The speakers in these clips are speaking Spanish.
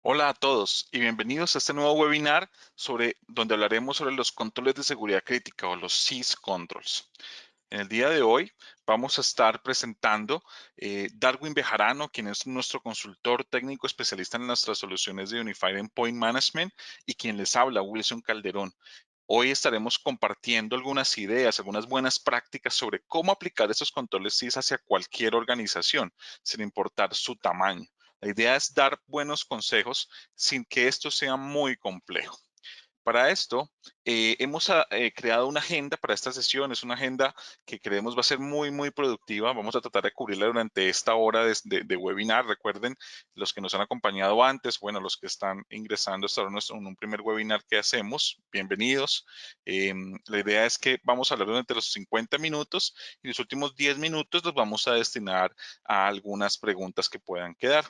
Hola a todos y bienvenidos a este nuevo webinar donde hablaremos sobre los controles de seguridad crítica o los SIS controls. En el día de hoy vamos a estar presentando Darwin Bejarano, quien es nuestro consultor técnico especialista en nuestras soluciones de Unified Endpoint Management, y quien les habla, Wilson Calderón. Hoy estaremos compartiendo algunas ideas, algunas buenas prácticas sobre cómo aplicar estos controles SIS hacia cualquier organización, sin importar su tamaño. La idea es dar buenos consejos sin que esto sea muy complejo. Para esto, hemos creado una agenda para esta sesión. Es una agenda que creemos va a ser muy productiva. Vamos a tratar de cubrirla durante esta hora de webinar. Recuerden, los que nos han acompañado antes, bueno, los que están ingresando hasta ahora en un primer webinar que hacemos, bienvenidos. La idea es que vamos a hablar durante los 50 minutos y los últimos 10 minutos los vamos a destinar a algunas preguntas que puedan quedar.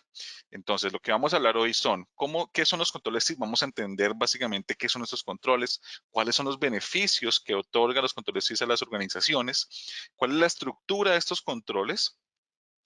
Entonces, lo que vamos a hablar hoy son qué son los controles SIS. Vamos a entender básicamente qué son estos controles, cuáles son los beneficios que otorgan los controles SIS a las organizaciones, cuál es la estructura de estos controles,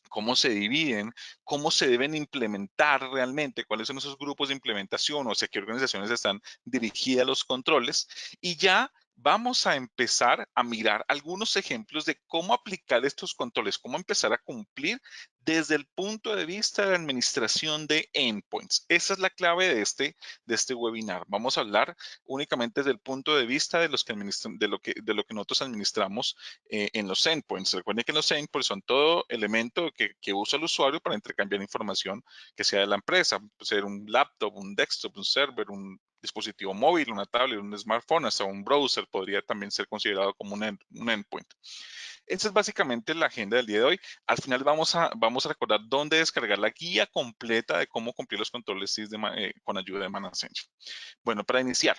cómo se dividen, cómo se deben implementar realmente, cuáles son esos grupos de implementación, o sea, qué organizaciones están dirigidas a los controles, y ya vamos a empezar a mirar algunos ejemplos de cómo aplicar estos controles, cómo empezar a cumplir desde el punto de vista de administración de endpoints. Esa es la clave de este webinar. Vamos a hablar únicamente desde el punto de vista de lo que nosotros administramos en los endpoints. Recuerden que los endpoints son todo elemento que usa el usuario para intercambiar información que sea de la empresa. Puede ser un laptop, un desktop, un server, un dispositivo móvil, una tablet, un smartphone, hasta un browser podría también ser considerado como un endpoint. Esa es básicamente la agenda del día de hoy. Al final vamos a recordar dónde descargar la guía completa de cómo cumplir los controles SIS con ayuda de ManAscension. Bueno, para iniciar,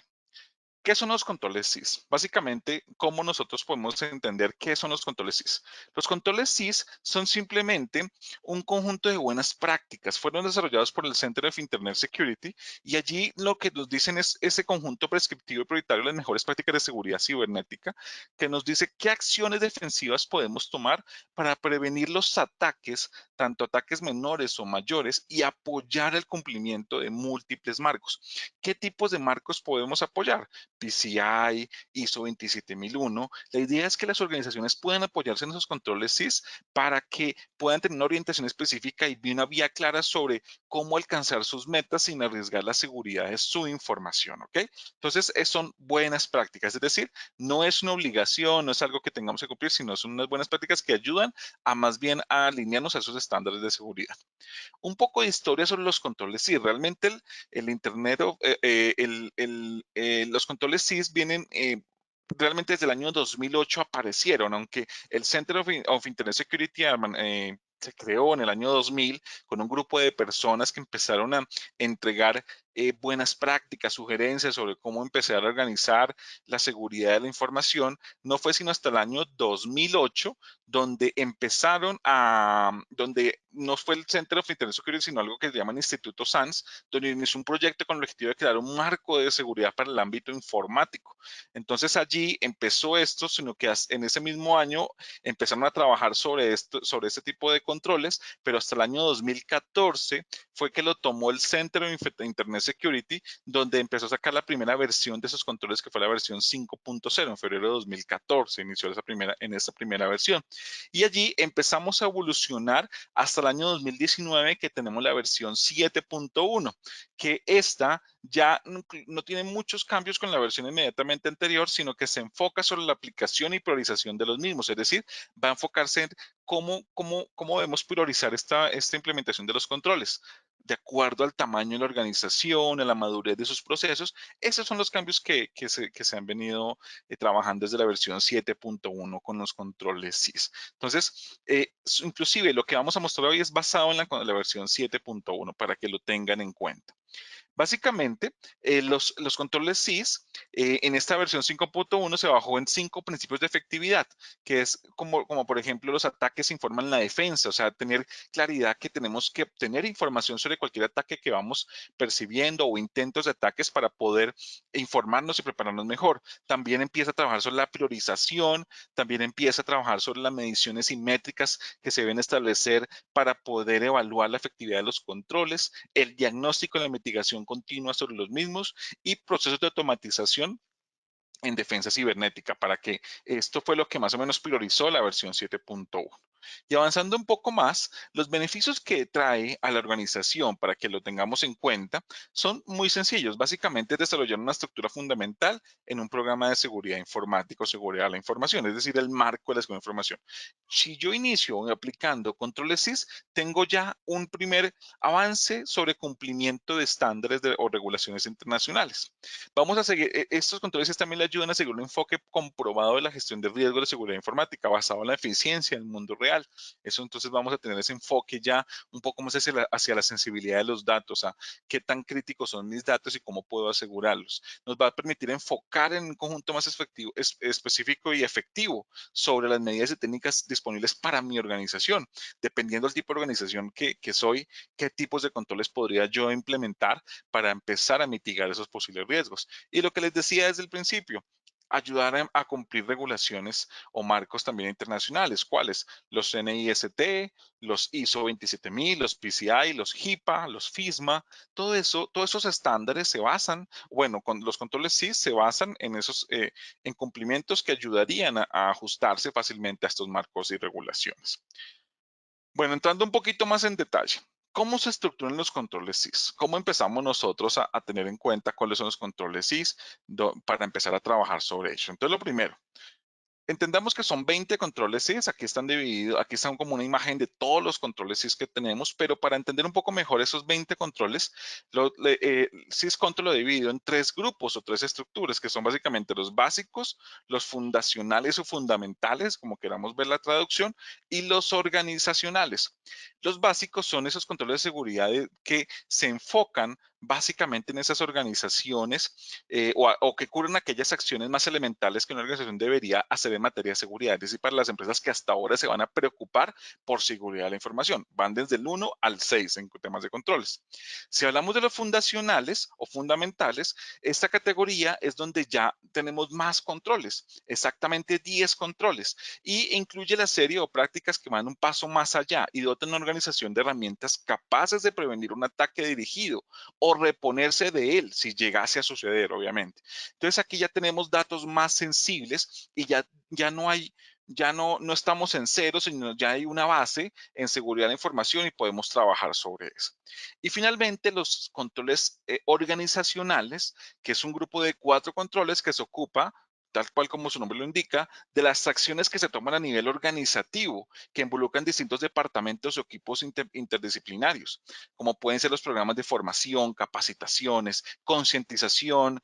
¿qué son los controles SIS? Básicamente, ¿cómo nosotros podemos entender qué son los controles SIS? Los controles SIS son simplemente un conjunto de buenas prácticas. Fueron desarrollados por el Center of Internet Security y allí lo que nos dicen es ese conjunto prescriptivo y prioritario de las mejores prácticas de seguridad cibernética que nos dice qué acciones defensivas podemos tomar para prevenir los ataques, tanto ataques menores o mayores, y apoyar el cumplimiento de múltiples marcos. ¿Qué tipos de marcos podemos apoyar? PCI, ISO 27001. La idea es que las organizaciones puedan apoyarse en esos controles SIS para que puedan tener una orientación específica y una vía clara sobre cómo alcanzar sus metas sin arriesgar la seguridad de su información, ¿ok? Entonces, son buenas prácticas, es decir, no es una obligación, no es algo que tengamos que cumplir, sino son unas buenas prácticas que ayudan a más bien a alinearnos a esos estándares de seguridad. Un poco de historia sobre los controles SIS. Realmente el Internet, los controles SIS vienen realmente desde el año 2008 aparecieron, aunque el Center of Internet Security se creó en el año 2000 con un grupo de personas que empezaron a entregar buenas prácticas, sugerencias sobre cómo empezar a organizar la seguridad de la información. No fue sino hasta el año 2008 donde no fue el Center of Internet Security, sino algo que se llama Instituto SANS, donde inició un proyecto con el objetivo de crear un marco de seguridad para el ámbito informático. Entonces allí empezó esto, sino que en ese mismo año empezaron a trabajar sobre este tipo de controles, pero hasta el año 2014 fue que lo tomó el Center of Internet Security, donde empezó a sacar la primera versión de esos controles, que fue la versión 5.0 en febrero de 2014, inició en esa primera versión. Y allí empezamos a evolucionar hasta el año 2019, que tenemos la versión 7.1, que esta ya no tiene muchos cambios con la versión inmediatamente anterior, sino que se enfoca sobre la aplicación y priorización de los mismos. Es decir, va a enfocarse en cómo debemos priorizar esta implementación de los controles de acuerdo al tamaño de la organización, a la madurez de sus procesos. Esos son los cambios que se han venido trabajando desde la versión 7.1 con los controles SIS. Entonces, inclusive lo que vamos a mostrar hoy es basado en la versión 7.1 para que lo tengan en cuenta. Básicamente, los controles SIS en esta versión 5.1 se bajó en 5 principios de efectividad, que es como por ejemplo los ataques informan la defensa, o sea, tener claridad que tenemos que obtener información sobre cualquier ataque que vamos percibiendo o intentos de ataques para poder informarnos y prepararnos mejor. También empieza a trabajar sobre la priorización, también empieza a trabajar sobre las mediciones y métricas que se deben establecer para poder evaluar la efectividad de los controles, el diagnóstico y la mitigación continua sobre los mismos y procesos de automatización en defensa cibernética, para que esto fue lo que más o menos priorizó la versión 7.1. Y avanzando un poco más, los beneficios que trae a la organización para que lo tengamos en cuenta son muy sencillos. Básicamente es desarrollar una estructura fundamental en un programa de seguridad informática o seguridad de la información, es decir, el marco de la seguridad de información. Si yo inicio aplicando controles SIS, tengo ya un primer avance sobre cumplimiento de estándares o regulaciones internacionales. Vamos a seguir, estos controles también le ayudan a seguir un enfoque comprobado de la gestión de riesgos de seguridad informática basado en la eficiencia en el mundo real. Eso entonces vamos a tener ese enfoque ya un poco más hacia la sensibilidad de los datos, a qué tan críticos son mis datos y cómo puedo asegurarlos. Nos va a permitir enfocar en un conjunto más específico y efectivo sobre las medidas y técnicas disponibles para mi organización. Dependiendo del tipo de organización que soy, qué tipos de controles podría yo implementar para empezar a mitigar esos posibles riesgos. Y lo que les decía desde el principio, ayudar a cumplir regulaciones o marcos también internacionales. ¿Cuáles? Los NIST, los ISO 27000, los PCI, los HIPAA, los FISMA, todo eso, todos esos estándares se basan, bueno, con los controles sí se basan en esos en cumplimientos que ayudarían a ajustarse fácilmente a estos marcos y regulaciones. Bueno, entrando un poquito más en detalle, ¿cómo se estructuran los controles SIS? ¿Cómo empezamos nosotros a tener en cuenta cuáles son los controles SIS para empezar a trabajar sobre ello? Entonces, lo primero, entendamos que son 20 controles SIS, aquí están divididos, aquí están como una imagen de todos los controles SIS que tenemos, pero para entender un poco mejor esos 20 controles, SIS Control lo he dividido en tres grupos o tres estructuras, que son básicamente los básicos, los fundacionales o fundamentales, como queramos ver la traducción, y los organizacionales. Los básicos son esos controles de seguridad que se enfocan básicamente en esas organizaciones o que cubren aquellas acciones más elementales que una organización debería hacer en materia de seguridad, es decir, para las empresas que hasta ahora se van a preocupar por seguridad de la información. Van desde el 1 al 6 en temas de controles. Si hablamos de los fundacionales o fundamentales, esta categoría es donde ya tenemos más controles, exactamente 10 controles, y incluye la serie o prácticas que van un paso más allá y dotan a una organización de herramientas capaces de prevenir un ataque dirigido o reponerse de él si llegase a suceder, obviamente. Entonces aquí ya tenemos datos más sensibles y ya no hay, no estamos en cero, sino ya hay una base en seguridad de la información y podemos trabajar sobre eso. Y finalmente los controles organizacionales, que es un grupo de 4 controles que se ocupa tal cual como su nombre lo indica, de las acciones que se toman a nivel organizativo, que involucran distintos departamentos o equipos interdisciplinarios, como pueden ser los programas de formación, capacitaciones, concientización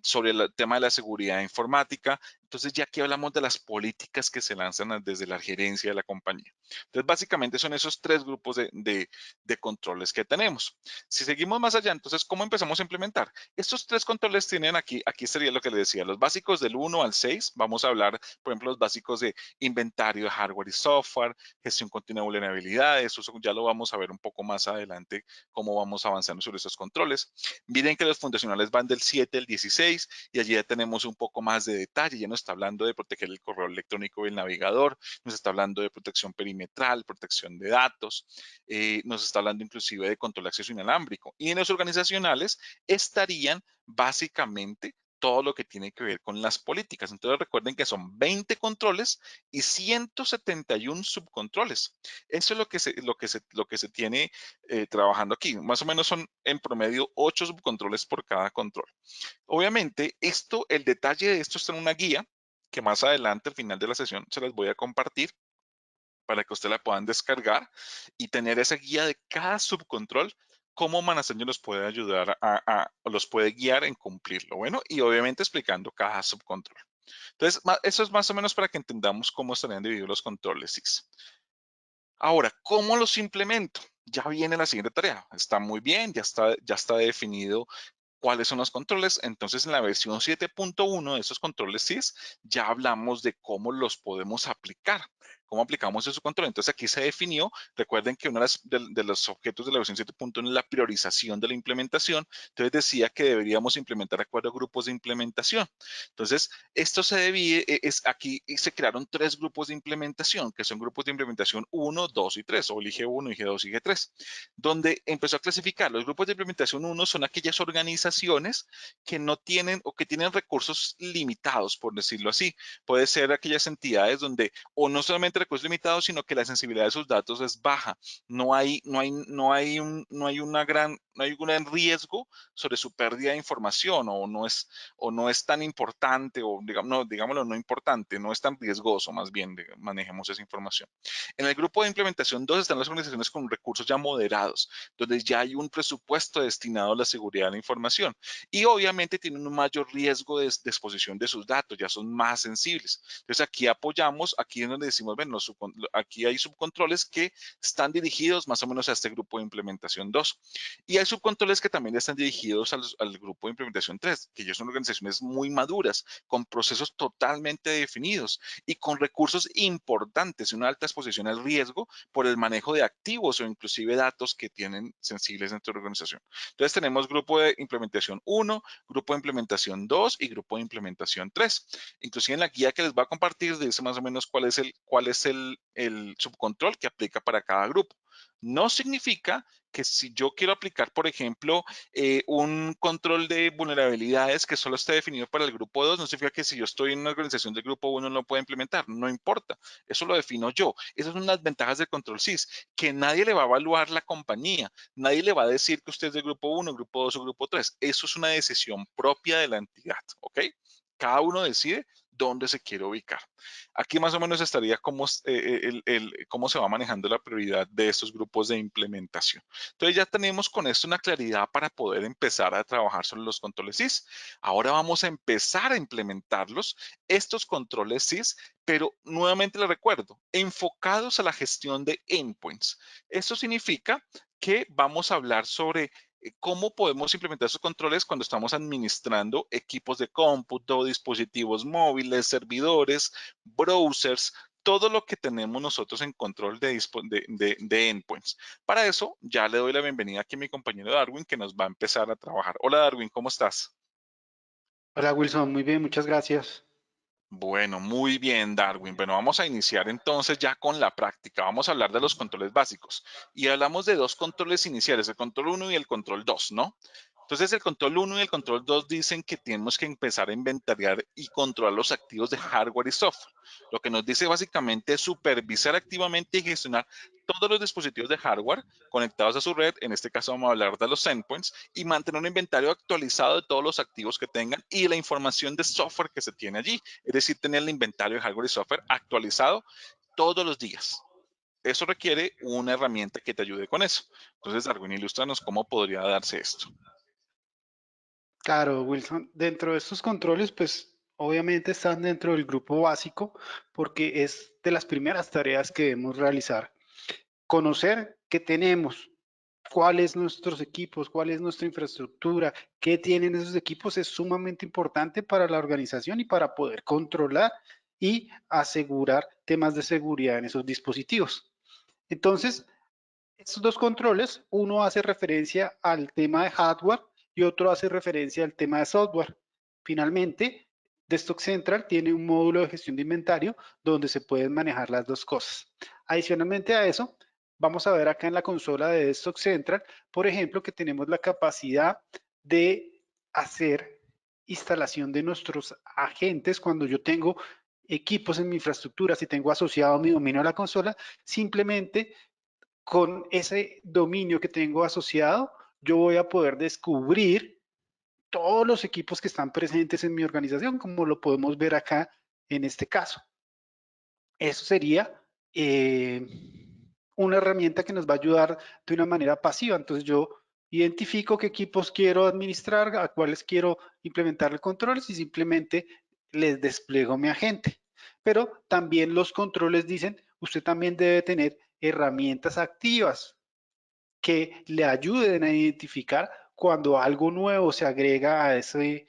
sobre el tema de la seguridad informática. Entonces, ya aquí hablamos de las políticas que se lanzan desde la gerencia de la compañía. Entonces, básicamente son esos tres grupos de controles que tenemos. Si seguimos más allá, entonces, ¿cómo empezamos a implementar? Estos tres controles tienen aquí sería lo que le decía, los básicos del 1 al 6. Vamos a hablar, por ejemplo, los básicos de inventario de hardware y software, gestión continua de vulnerabilidades, eso ya lo vamos a ver un poco más adelante, cómo vamos avanzando sobre esos controles. Miren que los fundacionales van del 7 al 16 y allí ya tenemos un poco más de detalle, ya nos está hablando de proteger el correo electrónico y el navegador, nos está hablando de protección perimetral, protección de datos, nos está hablando inclusive de control de acceso inalámbrico. Y en los organizacionales estarían básicamente todo lo que tiene que ver con las políticas. Entonces recuerden que son 20 controles y 171 subcontroles. Eso es lo que se tiene trabajando aquí. Más o menos son en promedio 8 subcontroles por cada control. Obviamente, el detalle de esto está en una guía que más adelante, al final de la sesión, se las voy a compartir para que ustedes la puedan descargar y tener esa guía de cada subcontrol, cómo Manaseño los puede ayudar los puede guiar en cumplirlo. Bueno, y obviamente explicando cada subcontrol. Entonces, eso es más o menos para que entendamos cómo estarían divididos los controles SIS. Ahora, ¿cómo los implemento? Ya viene la siguiente tarea. Está muy bien, ya está definido cuáles son los controles. Entonces, en la versión 7.1 de esos controles SIS, ya hablamos de cómo los podemos aplicar. ¿Cómo aplicamos ese control? Entonces aquí se definió, recuerden que uno de los objetos de la versión 7.1 es la priorización de la implementación. Entonces decía que deberíamos implementar de acuerdo a grupos de implementación. Entonces, esto se debía, aquí se crearon 3 grupos de implementación, que son grupos de implementación 1, 2 y 3, o el IG1, IG2 y IG3, donde empezó a clasificar. Los grupos de implementación 1 son aquellas organizaciones que no tienen o que tienen recursos limitados, por decirlo así. Puede ser aquellas entidades donde o no solamente recursos limitados, sino que la sensibilidad de sus datos es baja. No hay un gran riesgo sobre su pérdida de información o no es tan importante o digamos, no, digámoslo no importante, no es tan riesgoso más bien, manejemos esa información. En el grupo de implementación 2 están las organizaciones con recursos ya moderados, donde ya hay un presupuesto destinado a la seguridad de la información y obviamente tienen un mayor riesgo de exposición de sus datos, ya son más sensibles. Entonces aquí apoyamos, aquí es donde decimos, bueno, aquí hay subcontroles que están dirigidos más o menos a este grupo de implementación 2. Y hay subcontroles que también están dirigidos al grupo de implementación 3, que ya son organizaciones muy maduras, con procesos totalmente definidos y con recursos importantes y una alta exposición al riesgo por el manejo de activos o inclusive datos que tienen sensibles dentro de la organización. Entonces tenemos grupo de implementación 1, grupo de implementación 2 y grupo de implementación 3. Inclusive en la guía que les voy a compartir dice más o menos cuál es el subcontrol que aplica para cada grupo. No significa que si yo quiero aplicar, por ejemplo, un control de vulnerabilidades que solo esté definido para el grupo 2, no significa que si yo estoy en una organización del grupo 1 no lo pueda implementar, no importa, eso lo defino yo. Esas son las ventajas del control SIS, que nadie le va a evaluar la compañía, nadie le va a decir que usted es del grupo 1, grupo 2 o grupo 3, eso es una decisión propia de la entidad, ¿ok? Cada uno decide dónde se quiere ubicar. Aquí más o menos estaría cómo se va manejando la prioridad de estos grupos de implementación. Entonces ya tenemos con esto una claridad para poder empezar a trabajar sobre los controles SIS. Ahora vamos a empezar a implementarlos, estos controles SIS, pero nuevamente les recuerdo, enfocados a la gestión de endpoints. Esto significa que vamos a hablar sobre cómo podemos implementar esos controles cuando estamos administrando equipos de cómputo, dispositivos móviles, servidores, browsers, todo lo que tenemos nosotros en control de endpoints. Para eso, ya le doy la bienvenida aquí a mi compañero Darwin, que nos va a empezar a trabajar. Hola Darwin, ¿cómo estás? Hola Wilson, muy bien, muchas gracias. Bueno, muy bien, Darwin. Bueno, vamos a iniciar entonces ya con la práctica. Vamos a hablar de los controles básicos. Y hablamos de 2 controles iniciales, el control 1 y el control 2, ¿no? Entonces, el control 1 y el control 2 dicen que tenemos que empezar a inventariar y controlar los activos de hardware y software. Lo que nos dice básicamente es supervisar activamente y gestionar todos los dispositivos de hardware conectados a su red, en este caso vamos a hablar de los endpoints, y mantener un inventario actualizado de todos los activos que tengan y la información de software que se tiene allí. Es decir, tener el inventario de hardware y software actualizado todos los días. Eso requiere una herramienta que te ayude con eso. Entonces, Darwin, ilústranos cómo podría darse esto. Claro, Wilson, dentro de estos controles, pues obviamente están dentro del grupo básico porque es de las primeras tareas que debemos realizar. Conocer qué tenemos, cuáles nuestros equipos, cuál es nuestra infraestructura, qué tienen esos equipos es sumamente importante para la organización y para poder controlar y asegurar temas de seguridad en esos dispositivos. Entonces, estos dos controles, uno hace referencia al tema de hardware y otro hace referencia al tema de software. Finalmente, Desktop Central tiene un módulo de gestión de inventario donde se pueden manejar las dos cosas. Adicionalmente a eso, vamos a ver acá en la consola de Desktop Central, por ejemplo, que tenemos la capacidad de hacer instalación de nuestros agentes cuando yo tengo equipos en mi infraestructura, si tengo asociado mi dominio a la consola, simplemente con ese dominio que tengo asociado, yo voy a poder descubrir todos los equipos que están presentes en mi organización, como lo podemos ver acá en este caso. Eso sería una herramienta que nos va a ayudar de una manera pasiva. Entonces yo identifico qué equipos quiero administrar, a cuáles quiero implementar el control y simplemente les despliego mi agente. Pero también los controles dicen, usted también debe tener herramientas activas que le ayuden a identificar cuando algo nuevo se agrega a ese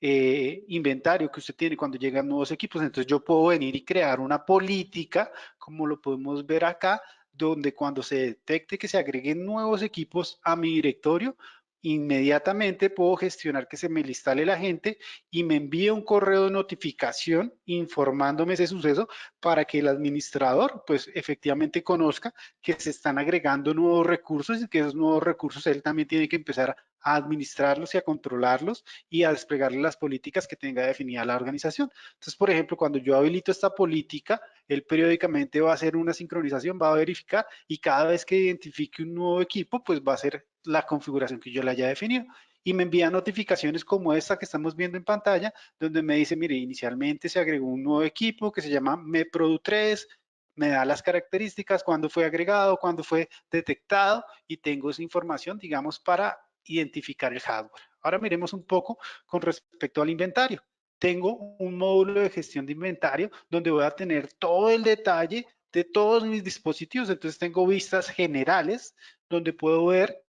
inventario que usted tiene cuando llegan nuevos equipos. Entonces yo puedo venir y crear una política, como lo podemos ver acá, donde cuando se detecte que se agreguen nuevos equipos a mi directorio, inmediatamente puedo gestionar que se me instale la gente y me envíe un correo de notificación informándome ese suceso para que el administrador pues efectivamente conozca que se están agregando nuevos recursos y que esos nuevos recursos él también tiene que empezar a administrarlos y a controlarlos y a desplegarle las políticas que tenga definida la organización. Entonces, por ejemplo, cuando yo habilito esta política, él periódicamente va a hacer una sincronización, va a verificar y cada vez que identifique un nuevo equipo, pues va a ser la configuración que yo le haya definido. Y me envía notificaciones como esta que estamos viendo en pantalla, donde me dice, mire, inicialmente se agregó un nuevo equipo que se llama MeProdu3, me da las características, cuándo fue agregado, cuándo fue detectado y tengo esa información, digamos, para identificar el hardware. Ahora miremos un poco con respecto al inventario. Tengo un módulo de gestión de inventario donde voy a tener todo el detalle de todos mis dispositivos. Entonces tengo vistas generales donde puedo ver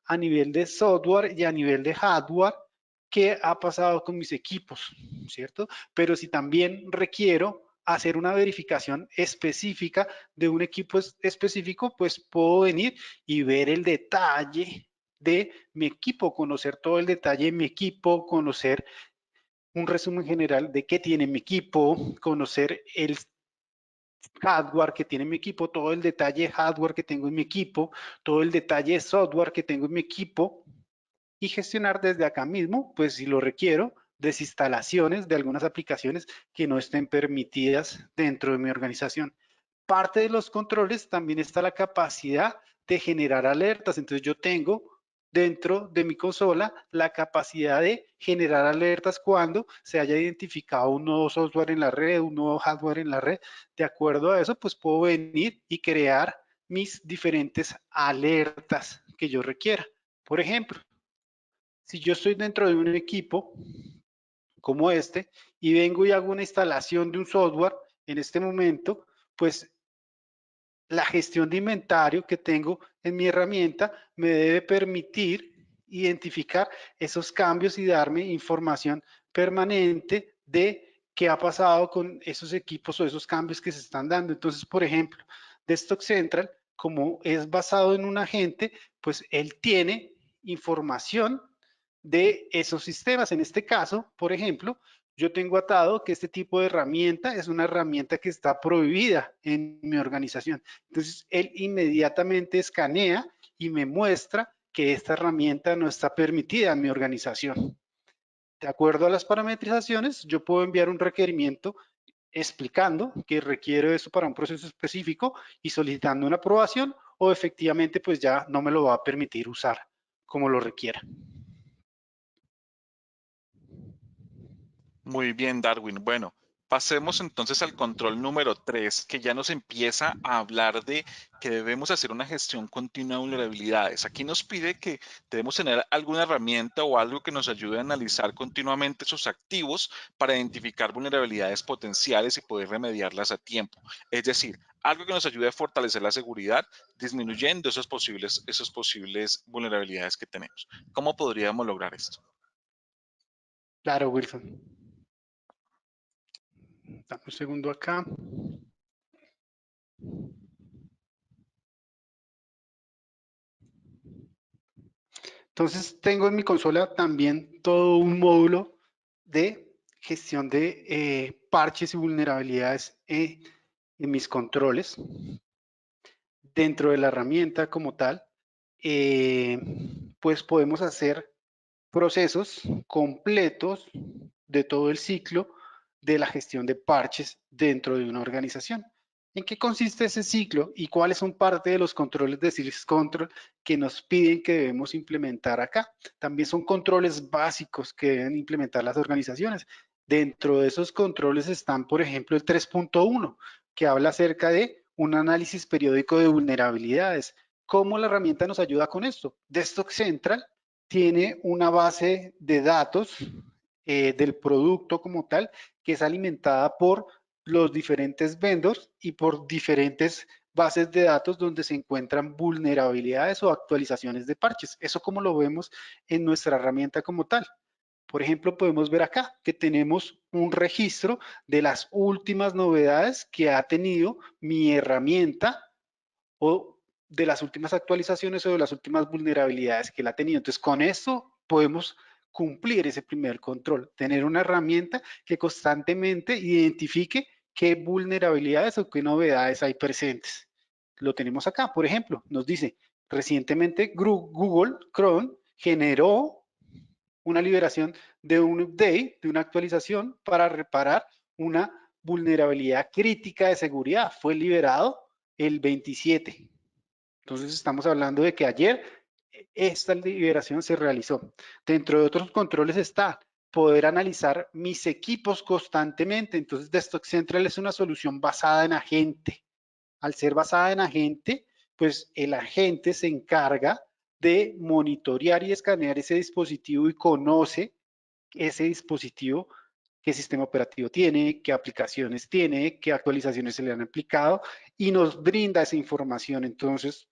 a nivel de software y a nivel de hardware qué ha pasado con mis equipos, ¿cierto? Pero si también requiero hacer una verificación específica de un equipo específico, pues puedo venir y ver el detalle de mi equipo, conocer todo el detalle de mi equipo, conocer un resumen general de qué tiene mi equipo, conocer el hardware que tiene mi equipo, todo el detalle de hardware que tengo en mi equipo, todo el detalle de software que tengo en mi equipo y gestionar desde acá mismo, pues si lo requiero, desinstalaciones de algunas aplicaciones que no estén permitidas dentro de mi organización. Parte de los controles también está la capacidad de generar alertas. Entonces yo tengo dentro de mi consola la capacidad de generar alertas cuando se haya identificado un nuevo software en la red, un nuevo hardware en la red. De acuerdo a eso, pues puedo venir y crear mis diferentes alertas que yo requiera. Por ejemplo, si yo estoy dentro de un equipo como este y vengo y hago una instalación de un software en este momento, pues la gestión de inventario que tengo en mi herramienta me debe permitir identificar esos cambios y darme información permanente de qué ha pasado con esos equipos o esos cambios que se están dando. Entonces, por ejemplo, Desktop Central, como es basado en un agente, pues él tiene información de esos sistemas. En este caso, por ejemplo, yo tengo atado que este tipo de herramienta es una herramienta que está prohibida en mi organización. Entonces, él inmediatamente escanea y me muestra que esta herramienta no está permitida en mi organización. De acuerdo a las parametrizaciones, yo puedo enviar un requerimiento explicando que requiero eso para un proceso específico y solicitando una aprobación o efectivamente pues ya no me lo va a permitir usar como lo requiera. Muy bien, Darwin. Bueno, pasemos entonces al control número 3, que ya nos empieza a hablar de que debemos hacer una gestión continua de vulnerabilidades. Aquí nos pide que debemos tener alguna herramienta o algo que nos ayude a analizar continuamente esos activos para identificar vulnerabilidades potenciales y poder remediarlas a tiempo. Es decir, algo que nos ayude a fortalecer la seguridad, disminuyendo esos posibles vulnerabilidades que tenemos. ¿Cómo podríamos lograr esto? Claro, Wilson. Dame un segundo acá. Entonces tengo en mi consola también todo un módulo de gestión de parches y vulnerabilidades en mis controles dentro de la herramienta como tal. eh, pues podemos hacer procesos completos de todo el ciclo de la gestión de parches dentro de una organización. ¿En qué consiste ese ciclo y cuáles son parte de los controles de Sys Control que nos piden que debemos implementar acá? También son controles básicos que deben implementar las organizaciones. Dentro de esos controles están, por ejemplo, el 3.1, que habla acerca de un análisis periódico de vulnerabilidades. ¿Cómo la herramienta nos ayuda con esto? Desktop Central tiene una base de datos del producto como tal, que es alimentada por los diferentes vendors y por diferentes bases de datos donde se encuentran vulnerabilidades o actualizaciones de parches. Eso como lo vemos en nuestra herramienta como tal. Por ejemplo, podemos ver acá que tenemos un registro de las últimas novedades que ha tenido mi herramienta o de las últimas actualizaciones o de las últimas vulnerabilidades que él ha tenido. Entonces, con esto podemos cumplir ese primer control, tener una herramienta que constantemente identifique qué vulnerabilidades o qué novedades hay presentes. Lo tenemos acá, por ejemplo, nos dice, recientemente Google Chrome generó una liberación de un update, de una actualización para reparar una vulnerabilidad crítica de seguridad. Fue liberado el 27. Entonces estamos hablando de que ayer esta liberación se realizó. Dentro de otros controles está poder analizar mis equipos constantemente. Entonces Desktop Central es una solución basada en agente. Al ser basada en agente, pues el agente se encarga de monitorear y escanear ese dispositivo y conoce ese dispositivo, qué sistema operativo tiene, qué aplicaciones tiene, qué actualizaciones se le han aplicado y nos brinda esa información. Entonces,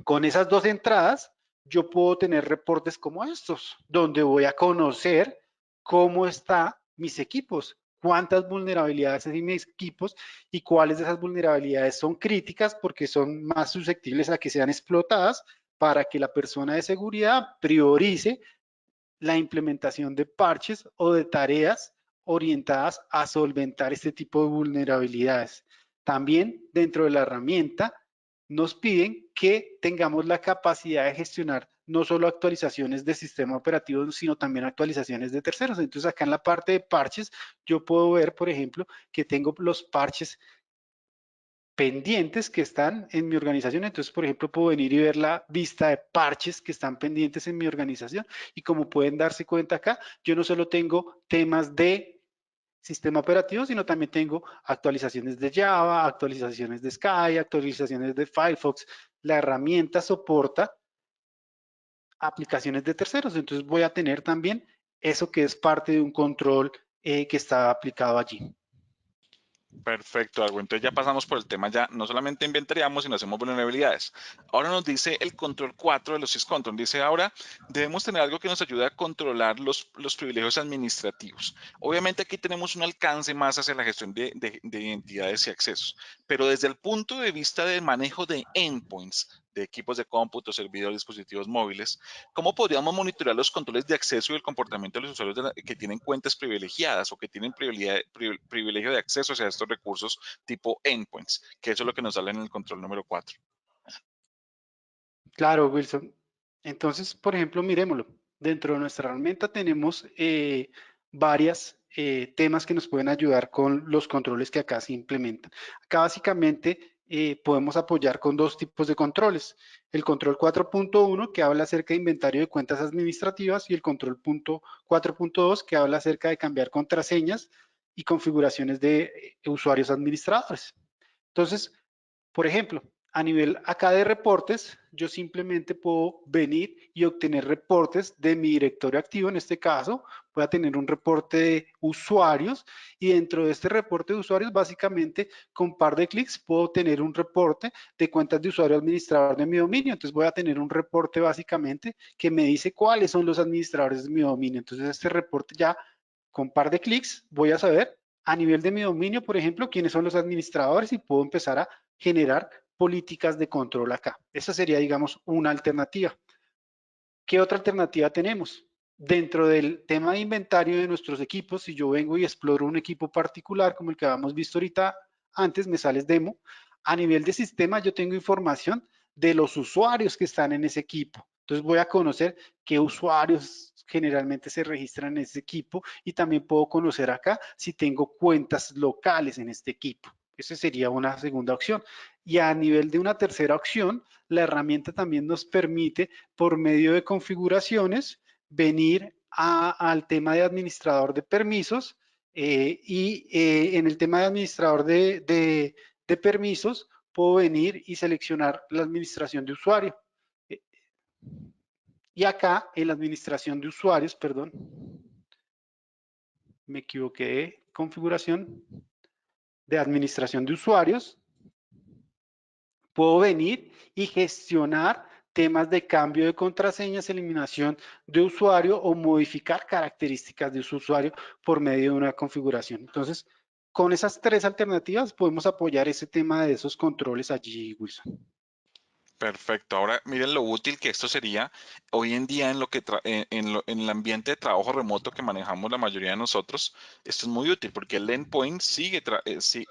con esas dos entradas, yo puedo tener reportes como estos, donde voy a conocer cómo están mis equipos, cuántas vulnerabilidades hay en mis equipos y cuáles de esas vulnerabilidades son críticas porque son más susceptibles a que sean explotadas para que la persona de seguridad priorice la implementación de parches o de tareas orientadas a solventar este tipo de vulnerabilidades. También dentro de la herramienta nos piden que tengamos la capacidad de gestionar no solo actualizaciones de sistema operativo, sino también actualizaciones de terceros. Entonces acá en la parte de parches, yo puedo ver, por ejemplo, que tengo los parches pendientes que están en mi organización. Entonces, por ejemplo, puedo venir y ver la vista de parches que están pendientes en mi organización. Y como pueden darse cuenta acá, yo no solo tengo temas de sistema operativo, sino también tengo actualizaciones de Java, actualizaciones de Sky, actualizaciones de Firefox. La herramienta soporta aplicaciones de terceros. Entonces voy a tener también eso que es parte de un control que está aplicado allí. Perfecto, algo. Entonces ya pasamos por el tema, ya no solamente inventariamos, sino hacemos vulnerabilidades. Ahora nos dice el control 4 de los syscontrol. Dice ahora debemos tener algo que nos ayude a controlar los privilegios administrativos. Obviamente aquí tenemos un alcance más hacia la gestión de identidades y accesos, pero desde el punto de vista del manejo de endpoints, de equipos de cómputo, servidores, dispositivos móviles, ¿cómo podríamos monitorear los controles de acceso y el comportamiento de los usuarios que tienen cuentas privilegiadas o que tienen privilegio de acceso hacia estos recursos tipo endpoints? Que eso es lo que nos habla en el control número 4. Claro, Wilson. Entonces, por ejemplo, miremoslo. Dentro de nuestra herramienta tenemos varios temas que nos pueden ayudar con los controles que acá se implementan. Acá básicamente podemos apoyar con dos tipos de controles. El control 4.1 que habla acerca de inventario de cuentas administrativas y el control 4.2 que habla acerca de cambiar contraseñas y configuraciones de usuarios administradores. Entonces, por ejemplo, a nivel acá de reportes, yo simplemente puedo venir y obtener reportes de mi directorio activo. En este caso, voy a tener un reporte de usuarios y dentro de este reporte de usuarios, básicamente, con un par de clics, puedo tener un reporte de cuentas de usuario administrador de mi dominio. Entonces, voy a tener un reporte básicamente que me dice cuáles son los administradores de mi dominio. Entonces, este reporte ya con un par de clics voy a saber a nivel de mi dominio, por ejemplo, quiénes son los administradores y puedo empezar a generar políticas de control acá. Esa sería, digamos, una alternativa. ¿Qué otra alternativa tenemos? Dentro del tema de inventario de nuestros equipos, si yo vengo y exploro un equipo particular, como el que habíamos visto ahorita antes, me sale demo, a nivel de sistema yo tengo información de los usuarios que están en ese equipo. Entonces voy a conocer qué usuarios generalmente se registran en ese equipo y también puedo conocer acá si tengo cuentas locales en este equipo. Esa sería una segunda opción. Y a nivel de una tercera opción, la herramienta también nos permite, por medio de configuraciones, venir al tema de administrador de permisos en el tema de administrador de permisos, puedo venir y seleccionar la administración de usuario. Y acá en la administración de usuarios, perdón, me equivoqué de configuración de administración de usuarios, puedo venir y gestionar temas de cambio de contraseñas, eliminación de usuario o modificar características de su usuario por medio de una configuración. Entonces, con esas tres alternativas podemos apoyar ese tema de esos controles allí, Wilson. Perfecto. Ahora miren lo útil que esto sería hoy en día en lo que en el ambiente de trabajo remoto que manejamos la mayoría de nosotros. Esto es muy útil porque el endpoint sí,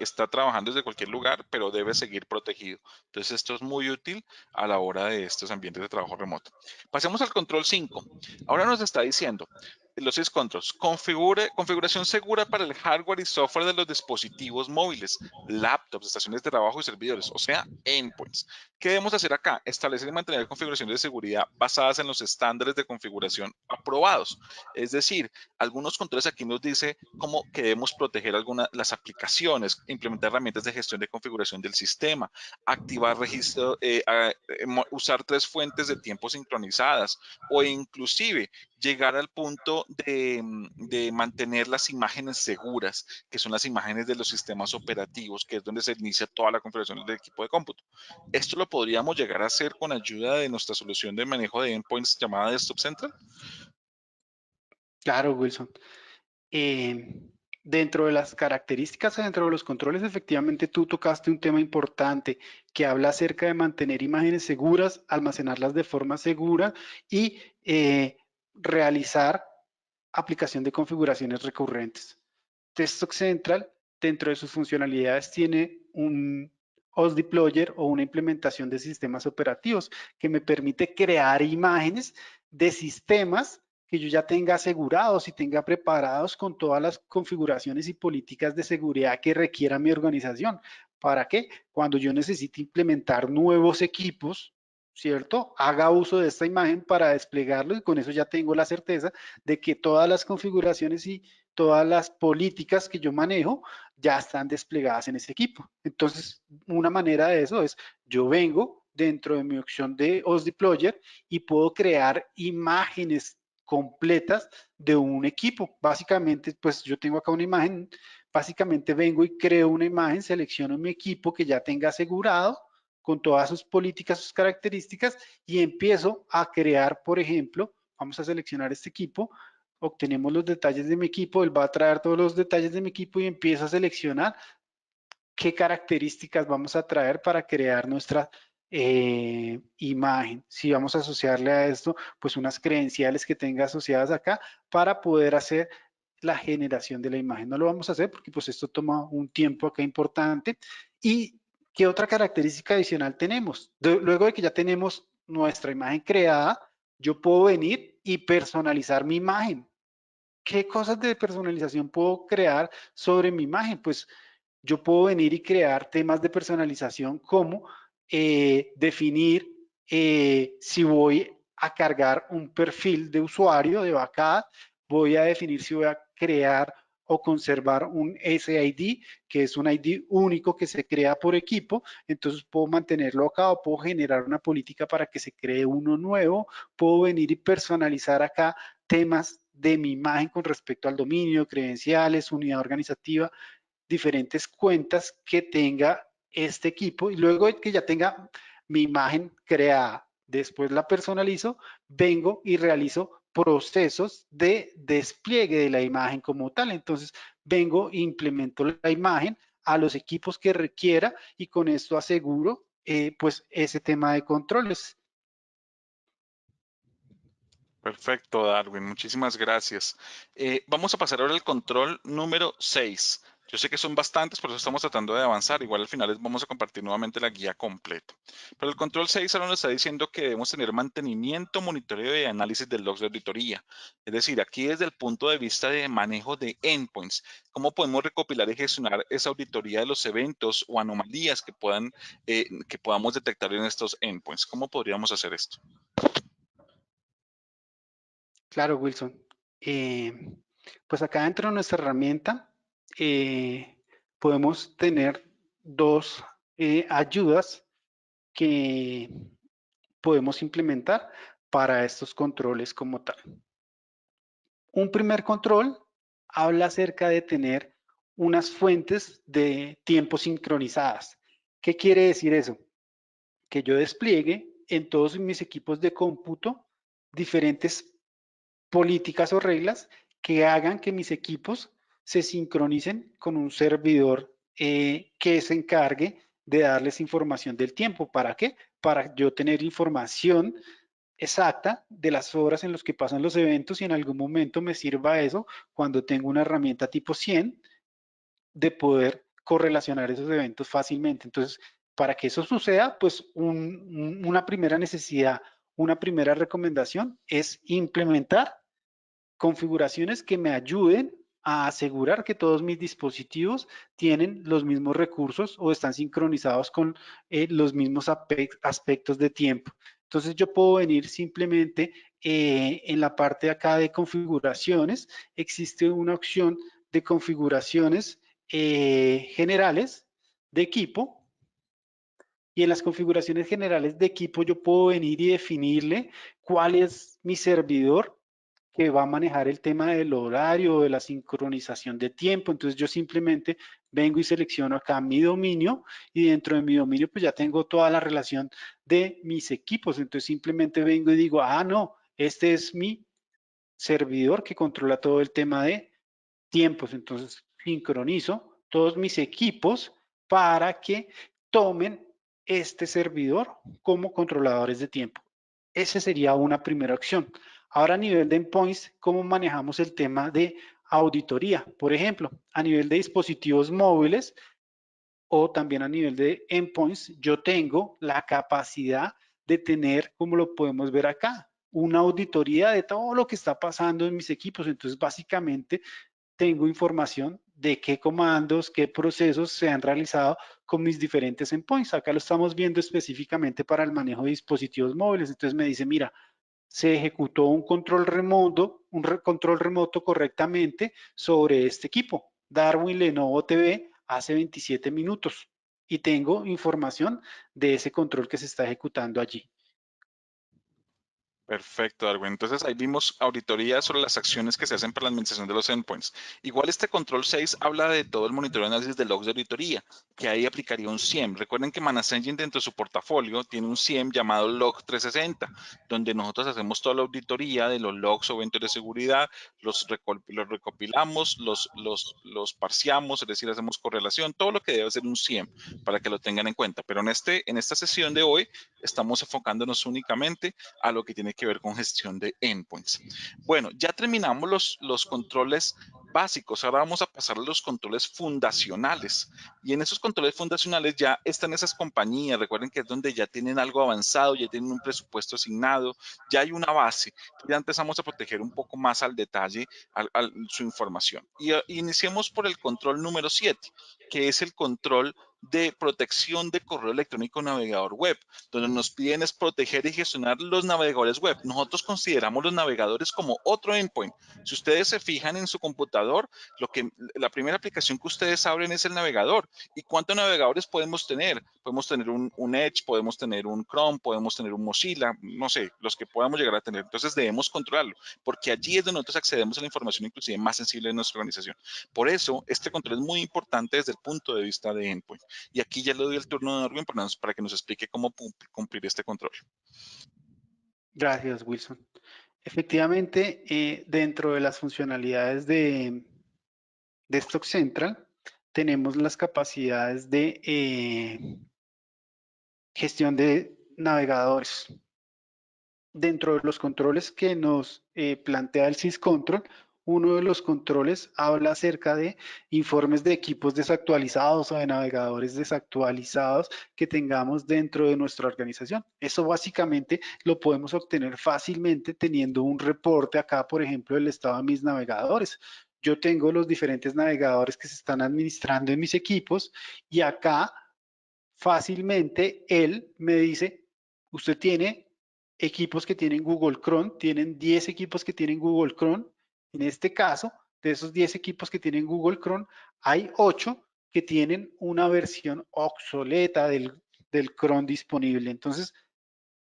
está trabajando desde cualquier lugar, pero debe seguir protegido. Entonces esto es muy útil a la hora de estos ambientes de trabajo remoto. Pasemos al control 5. Ahora nos está diciendo los 6 controls. Configuración segura para el hardware y software de los dispositivos móviles, laptops, estaciones de trabajo y servidores, o sea, endpoints. ¿Qué debemos hacer acá? Establecer y mantener configuraciones de seguridad basadas en los estándares de configuración aprobados. Es decir, algunos controles aquí nos dice cómo que debemos proteger las aplicaciones, implementar herramientas de gestión de configuración del sistema, activar registro, usar 3 fuentes de tiempo sincronizadas o inclusive llegar al punto de mantener las imágenes seguras, que son las imágenes de los sistemas operativos, que es donde se inicia toda la configuración del equipo de cómputo. Esto lo podríamos llegar a hacer con ayuda de nuestra solución de manejo de endpoints llamada Desktop Central. Claro, Wilson. Dentro de las características, dentro de los controles, efectivamente tú tocaste un tema importante que habla acerca de mantener imágenes seguras, almacenarlas de forma segura y realizar aplicación de configuraciones recurrentes. Desktop Central, dentro de sus funcionalidades, tiene un host deployer o una implementación de sistemas operativos que me permite crear imágenes de sistemas que yo ya tenga asegurados y tenga preparados con todas las configuraciones y políticas de seguridad que requiera mi organización. ¿Para qué? Cuando yo necesite implementar nuevos equipos, ¿cierto? Haga uso de esta imagen para desplegarlo y con eso ya tengo la certeza de que todas las configuraciones y todas las políticas que yo manejo ya están desplegadas en ese equipo. Entonces, una manera de eso es, yo vengo dentro de mi opción de OS Deployer y puedo crear imágenes completas de un equipo. Básicamente, pues yo tengo acá una imagen, básicamente vengo y creo una imagen, selecciono mi equipo que ya tenga asegurado con todas sus políticas, sus características y empiezo a crear, por ejemplo, vamos a seleccionar este equipo, obtenemos los detalles de mi equipo, él va a traer todos los detalles de mi equipo y empiezo a seleccionar qué características vamos a traer para crear nuestra imagen. Si vamos a asociarle a esto, pues unas credenciales que tenga asociadas acá para poder hacer la generación de la imagen. No lo vamos a hacer porque pues esto toma un tiempo acá importante. ¿Y qué otra característica adicional tenemos? Luego de que ya tenemos nuestra imagen creada, yo puedo venir y personalizar mi imagen. ¿Qué cosas de personalización puedo crear sobre mi imagen? Pues yo puedo venir y crear temas de personalización como definir si voy a cargar un perfil de usuario de backup, voy a definir si voy a crear o conservar un SID, que es un ID único que se crea por equipo, entonces puedo mantenerlo acá o puedo generar una política para que se cree uno nuevo, puedo venir y personalizar acá temas de mi imagen con respecto al dominio, credenciales, unidad organizativa, diferentes cuentas que tenga este equipo y luego de que ya tenga mi imagen creada, después la personalizo, vengo y realizo procesos de despliegue de la imagen como tal. Entonces, vengo e implemento la imagen a los equipos que requiera y con esto aseguro pues ese tema de controles. Perfecto, Darwin. Muchísimas gracias. Vamos a pasar ahora al control número 6. Yo sé que son bastantes, por eso estamos tratando de avanzar. Igual al final les vamos a compartir nuevamente la guía completa. Pero el control 6 ahora nos está diciendo que debemos tener mantenimiento, monitoreo y análisis de logs de auditoría. Es decir, aquí desde el punto de vista de manejo de endpoints, ¿cómo podemos recopilar y gestionar esa auditoría de los eventos o anomalías que podamos detectar en estos endpoints? ¿Cómo podríamos hacer esto? Claro, Wilson. Pues acá dentro de nuestra herramienta podemos tener dos ayudas que podemos implementar para estos controles como tal. Un primer control habla acerca de tener unas fuentes de tiempo sincronizadas. ¿Qué quiere decir eso? Que yo despliegue en todos mis equipos de cómputo diferentes políticas o reglas que hagan que mis equipos se sincronicen con un servidor que se encargue de darles información del tiempo. ¿Para qué? Para yo tener información exacta de las horas en las que pasan los eventos y en algún momento me sirva eso cuando tengo una herramienta tipo 100 de poder correlacionar esos eventos fácilmente. Entonces, para que eso suceda, pues una primera necesidad, una primera recomendación es implementar configuraciones que me ayuden a asegurar que todos mis dispositivos tienen los mismos recursos o están sincronizados con los mismos aspectos de tiempo. Entonces yo puedo venir simplemente en la parte de acá de configuraciones, existe una opción de configuraciones generales de equipo, y en las configuraciones generales de equipo yo puedo venir y definirle cuál es mi servidor que va a manejar el tema del horario, de la sincronización de tiempo. Entonces yo simplemente vengo y selecciono acá mi dominio y dentro de mi dominio pues ya tengo toda la relación de mis equipos. Entonces simplemente vengo y digo, ah, no, este es mi servidor que controla todo el tema de tiempos. Entonces sincronizo todos mis equipos para que tomen este servidor como controladores de tiempo. Esa sería una primera opción. Ahora a nivel de endpoints, ¿cómo manejamos el tema de auditoría? Por ejemplo, a nivel de dispositivos móviles o también a nivel de endpoints, yo tengo la capacidad de tener, como lo podemos ver acá, una auditoría de todo lo que está pasando en mis equipos. Entonces, básicamente, tengo información de qué comandos, qué procesos se han realizado con mis diferentes endpoints. Acá lo estamos viendo específicamente para el manejo de dispositivos móviles. Entonces me dice, mira, se ejecutó un control remoto correctamente sobre este equipo. Darwin Lenovo TV hace 27 minutos y tengo información de ese control que se está ejecutando allí. Perfecto, Darwin. Entonces ahí vimos auditoría sobre las acciones que se hacen para la administración de los endpoints. Igual este control 6 habla de todo el monitoreo y análisis de logs de auditoría, que ahí aplicaría un SIEM. Recuerden que Management dentro de su portafolio tiene un SIEM llamado Log 360, donde nosotros hacemos toda la auditoría de los logs o eventos de seguridad, los recopilamos, los parseamos, es decir, hacemos correlación, todo lo que debe ser un SIEM para que lo tengan en cuenta. Pero en esta sesión de hoy estamos enfocándonos únicamente a lo que tiene que ver con gestión de endpoints. Bueno, ya terminamos los controles básicos, ahora vamos a pasar a los controles fundacionales. Y en esos controles fundacionales ya están esas compañías, recuerden que es donde ya tienen algo avanzado, ya tienen un presupuesto asignado, ya hay una base, ya empezamos a proteger un poco más al detalle su información. Y iniciemos por el control número 7, que es el control de protección de correo electrónico navegador web, donde nos piden es proteger y gestionar los navegadores web. Nosotros consideramos los navegadores como otro endpoint. Si ustedes se fijan en su computador, la primera aplicación que ustedes abren es el navegador. ¿Y cuántos navegadores podemos tener? Podemos tener un Edge, podemos tener un Chrome, podemos tener un Mozilla, no sé, los que podamos llegar a tener. Entonces debemos controlarlo, porque allí es donde nosotros accedemos a la información inclusive más sensible de nuestra organización. Por eso, este control es muy importante desde el punto de vista de endpoint. Y aquí ya le doy el turno a Darwin para que nos explique cómo cumplir este control. Gracias, Wilson. Efectivamente, dentro de las funcionalidades de Stock Central, tenemos las capacidades de gestión de navegadores. Dentro de los controles que nos plantea el syscontrol, uno de los controles habla acerca de informes de equipos desactualizados o de navegadores desactualizados que tengamos dentro de nuestra organización. Eso básicamente lo podemos obtener fácilmente teniendo un reporte acá, por ejemplo, del estado de mis navegadores. Yo tengo los diferentes navegadores que se están administrando en mis equipos y acá fácilmente él me dice, usted tiene equipos que tienen Google Chrome, tienen 10 equipos que tienen Google Chrome. En este caso, de esos 10 equipos que tienen Google Chrome, hay 8 que tienen una versión obsoleta del Chrome disponible. Entonces,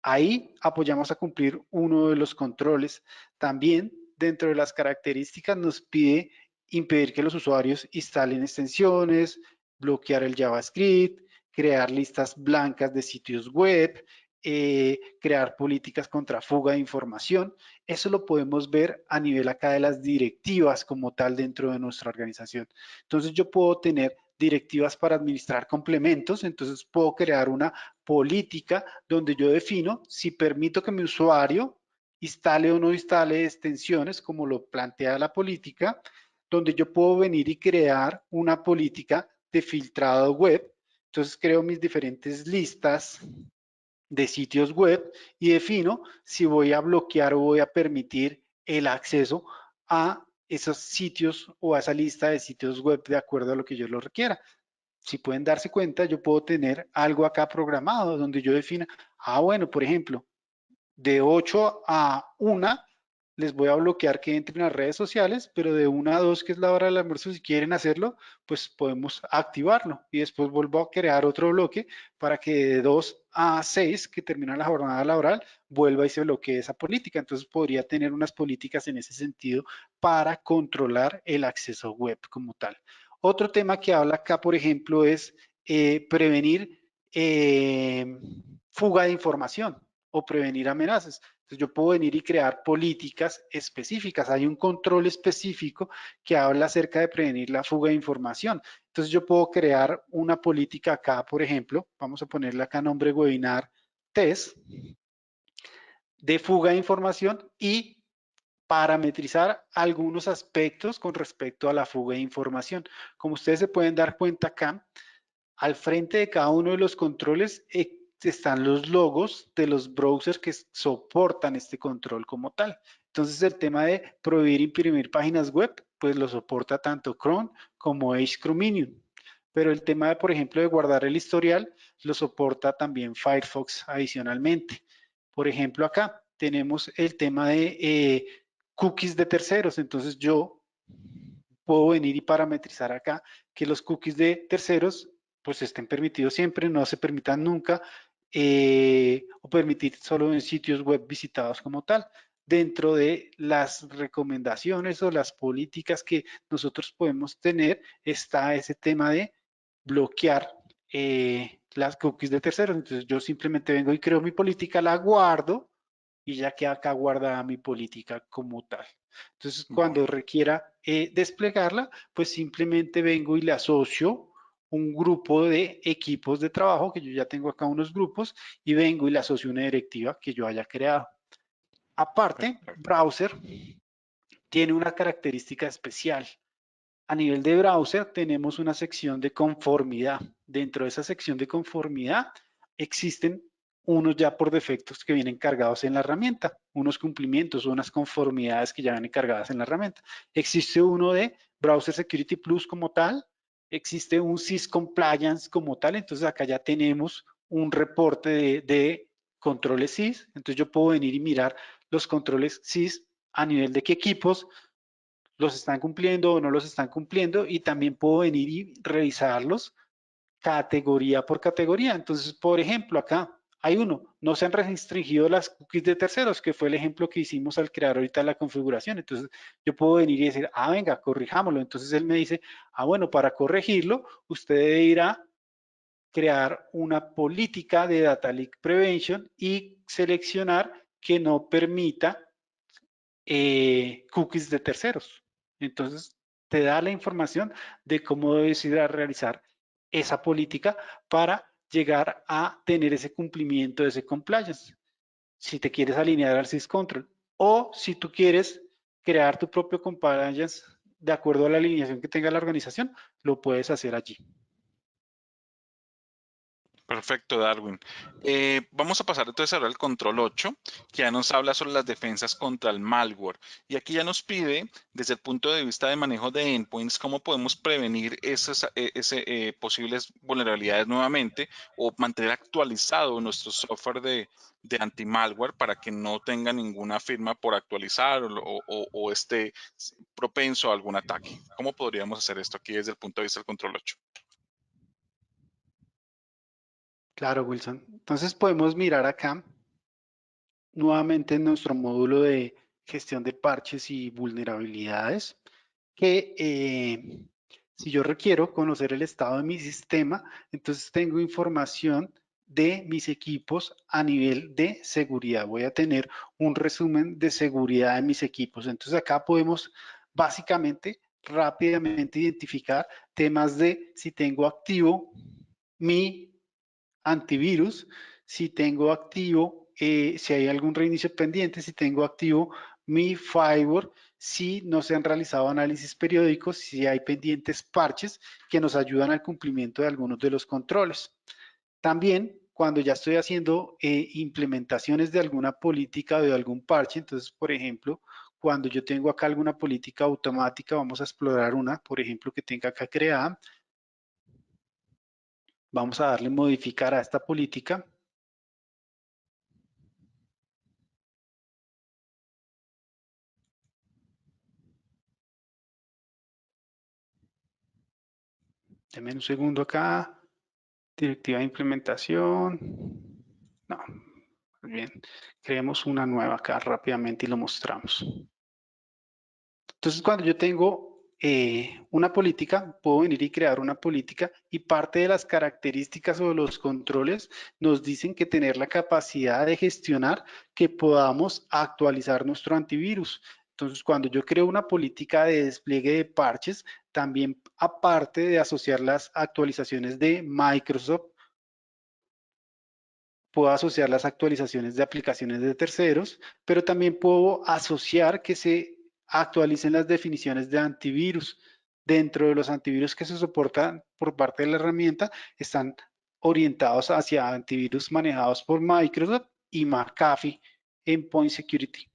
ahí apoyamos a cumplir uno de los controles. También dentro de las características nos pide impedir que los usuarios instalen extensiones, bloquear el JavaScript, crear listas blancas de sitios web, crear políticas contra fuga de información. Eso lo podemos ver a nivel acá de las directivas como tal dentro de nuestra organización. Entonces yo puedo tener directivas para administrar complementos, entonces puedo crear una política donde yo defino si permito que mi usuario instale o no instale extensiones, como lo plantea la política, donde yo puedo venir y crear una política de filtrado web. Entonces creo mis diferentes listas de sitios web y defino si voy a bloquear o voy a permitir el acceso a esos sitios o a esa lista de sitios web de acuerdo a lo que yo lo requiera. Si pueden darse cuenta, yo puedo tener algo acá programado donde yo defina, bueno, por ejemplo, de 8 a 1 les voy a bloquear que entren a las redes sociales, pero de 1 a 2, que es la hora del almuerzo, si quieren hacerlo, pues podemos activarlo y después vuelvo a crear otro bloque para que de 2 a 6, que termina la jornada laboral, vuelva y se bloquee esa política. Entonces podría tener unas políticas en ese sentido para controlar el acceso web como tal. Otro tema que habla acá, por ejemplo, es prevenir fuga de información o prevenir amenazas. Entonces yo puedo venir y crear políticas específicas. Hay un control específico que habla acerca de prevenir la fuga de información. Entonces yo puedo crear una política acá, por ejemplo, vamos a ponerle acá nombre webinar test de fuga de información y parametrizar algunos aspectos con respecto a la fuga de información. Como ustedes se pueden dar cuenta acá, al frente de cada uno de los controles están los logos de los browsers que soportan este control como tal. Entonces el tema de prohibir imprimir páginas web, pues lo soporta tanto Chrome como Edge Chromium. Pero el tema de, por ejemplo, de guardar el historial, lo soporta también Firefox adicionalmente. Por ejemplo, acá tenemos el tema de cookies de terceros. Entonces yo puedo venir y parametrizar acá que los cookies de terceros pues estén permitidos siempre, no se permitan nunca o permitir solo en sitios web visitados como tal. Dentro de las recomendaciones o las políticas que nosotros podemos tener está ese tema de bloquear las cookies de terceros. Entonces yo simplemente vengo y creo mi política, la guardo y ya queda acá guardada mi política como tal. Entonces, cuando Bueno, requiera desplegarla, pues simplemente vengo y le asocio un grupo de equipos de trabajo, que yo ya tengo acá unos grupos, y vengo y le asocio una directiva que yo haya creado. Aparte, perfecto. Browser tiene una característica especial. A nivel de browser tenemos una sección de conformidad. Dentro de esa sección de conformidad existen unos ya por defectos que vienen cargados en la herramienta, unos cumplimientos o unas conformidades que ya vienen cargadas en la herramienta. Existe uno de Browser Security Plus como tal, existe un SIS Compliance como tal, entonces acá ya tenemos un reporte de controles SIS, entonces yo puedo venir y mirar los controles SIS a nivel de qué equipos los están cumpliendo o no los están cumpliendo y también puedo venir y revisarlos categoría por categoría. Entonces, por ejemplo, acá hay uno, no se han restringido las cookies de terceros, que fue el ejemplo que hicimos al crear ahorita la configuración. Entonces, yo puedo venir y decir, venga, corrijámoslo. Entonces, él me dice, bueno, para corregirlo, usted debe ir a crear una política de Data Leak Prevention y seleccionar que no permita cookies de terceros. Entonces, te da la información de cómo debes ir a realizar esa política para llegar a tener ese cumplimiento de ese compliance. Si te quieres alinear al syscontrol o si tú quieres crear tu propio compliance de acuerdo a la alineación que tenga la organización, lo puedes hacer allí. Perfecto, Darwin. Vamos a pasar entonces ahora al control 8, que ya nos habla sobre las defensas contra el malware. Y aquí ya nos pide, desde el punto de vista de manejo de endpoints, cómo podemos prevenir esas posibles vulnerabilidades nuevamente o mantener actualizado nuestro software de anti-malware para que no tenga ninguna firma por actualizar o esté propenso a algún ataque. ¿Cómo podríamos hacer esto aquí desde el punto de vista del control 8? Claro, Wilson. Entonces podemos mirar acá nuevamente en nuestro módulo de gestión de parches y vulnerabilidades, que si yo requiero conocer el estado de mi sistema, entonces tengo información de mis equipos a nivel de seguridad. Voy a tener un resumen de seguridad de mis equipos. Entonces acá podemos básicamente rápidamente identificar temas de si tengo activo mi antivirus, si tengo activo, si hay algún reinicio pendiente, si tengo activo mi firewall, si no se han realizado análisis periódicos, si hay pendientes parches que nos ayudan al cumplimiento de algunos de los controles. También cuando ya estoy haciendo implementaciones de alguna política o de algún parche, entonces, por ejemplo, cuando yo tengo acá alguna política automática, vamos a explorar una, por ejemplo, que tenga acá creada. Vamos a darle modificar a esta política. Deme un segundo acá. Directiva de implementación. No, bien. Creemos una nueva acá rápidamente y lo mostramos. Entonces, cuando yo tengo una política, puedo venir y crear una política y parte de las características o los controles nos dicen que tener la capacidad de gestionar que podamos actualizar nuestro antivirus. Entonces, cuando yo creo una política de despliegue de parches, también aparte de asociar las actualizaciones de Microsoft, puedo asociar las actualizaciones de aplicaciones de terceros, pero también puedo asociar que se actualicen las definiciones de antivirus. Dentro de los antivirus que se soportan por parte de la herramienta, están orientados hacia antivirus manejados por Microsoft y McAfee Endpoint Security.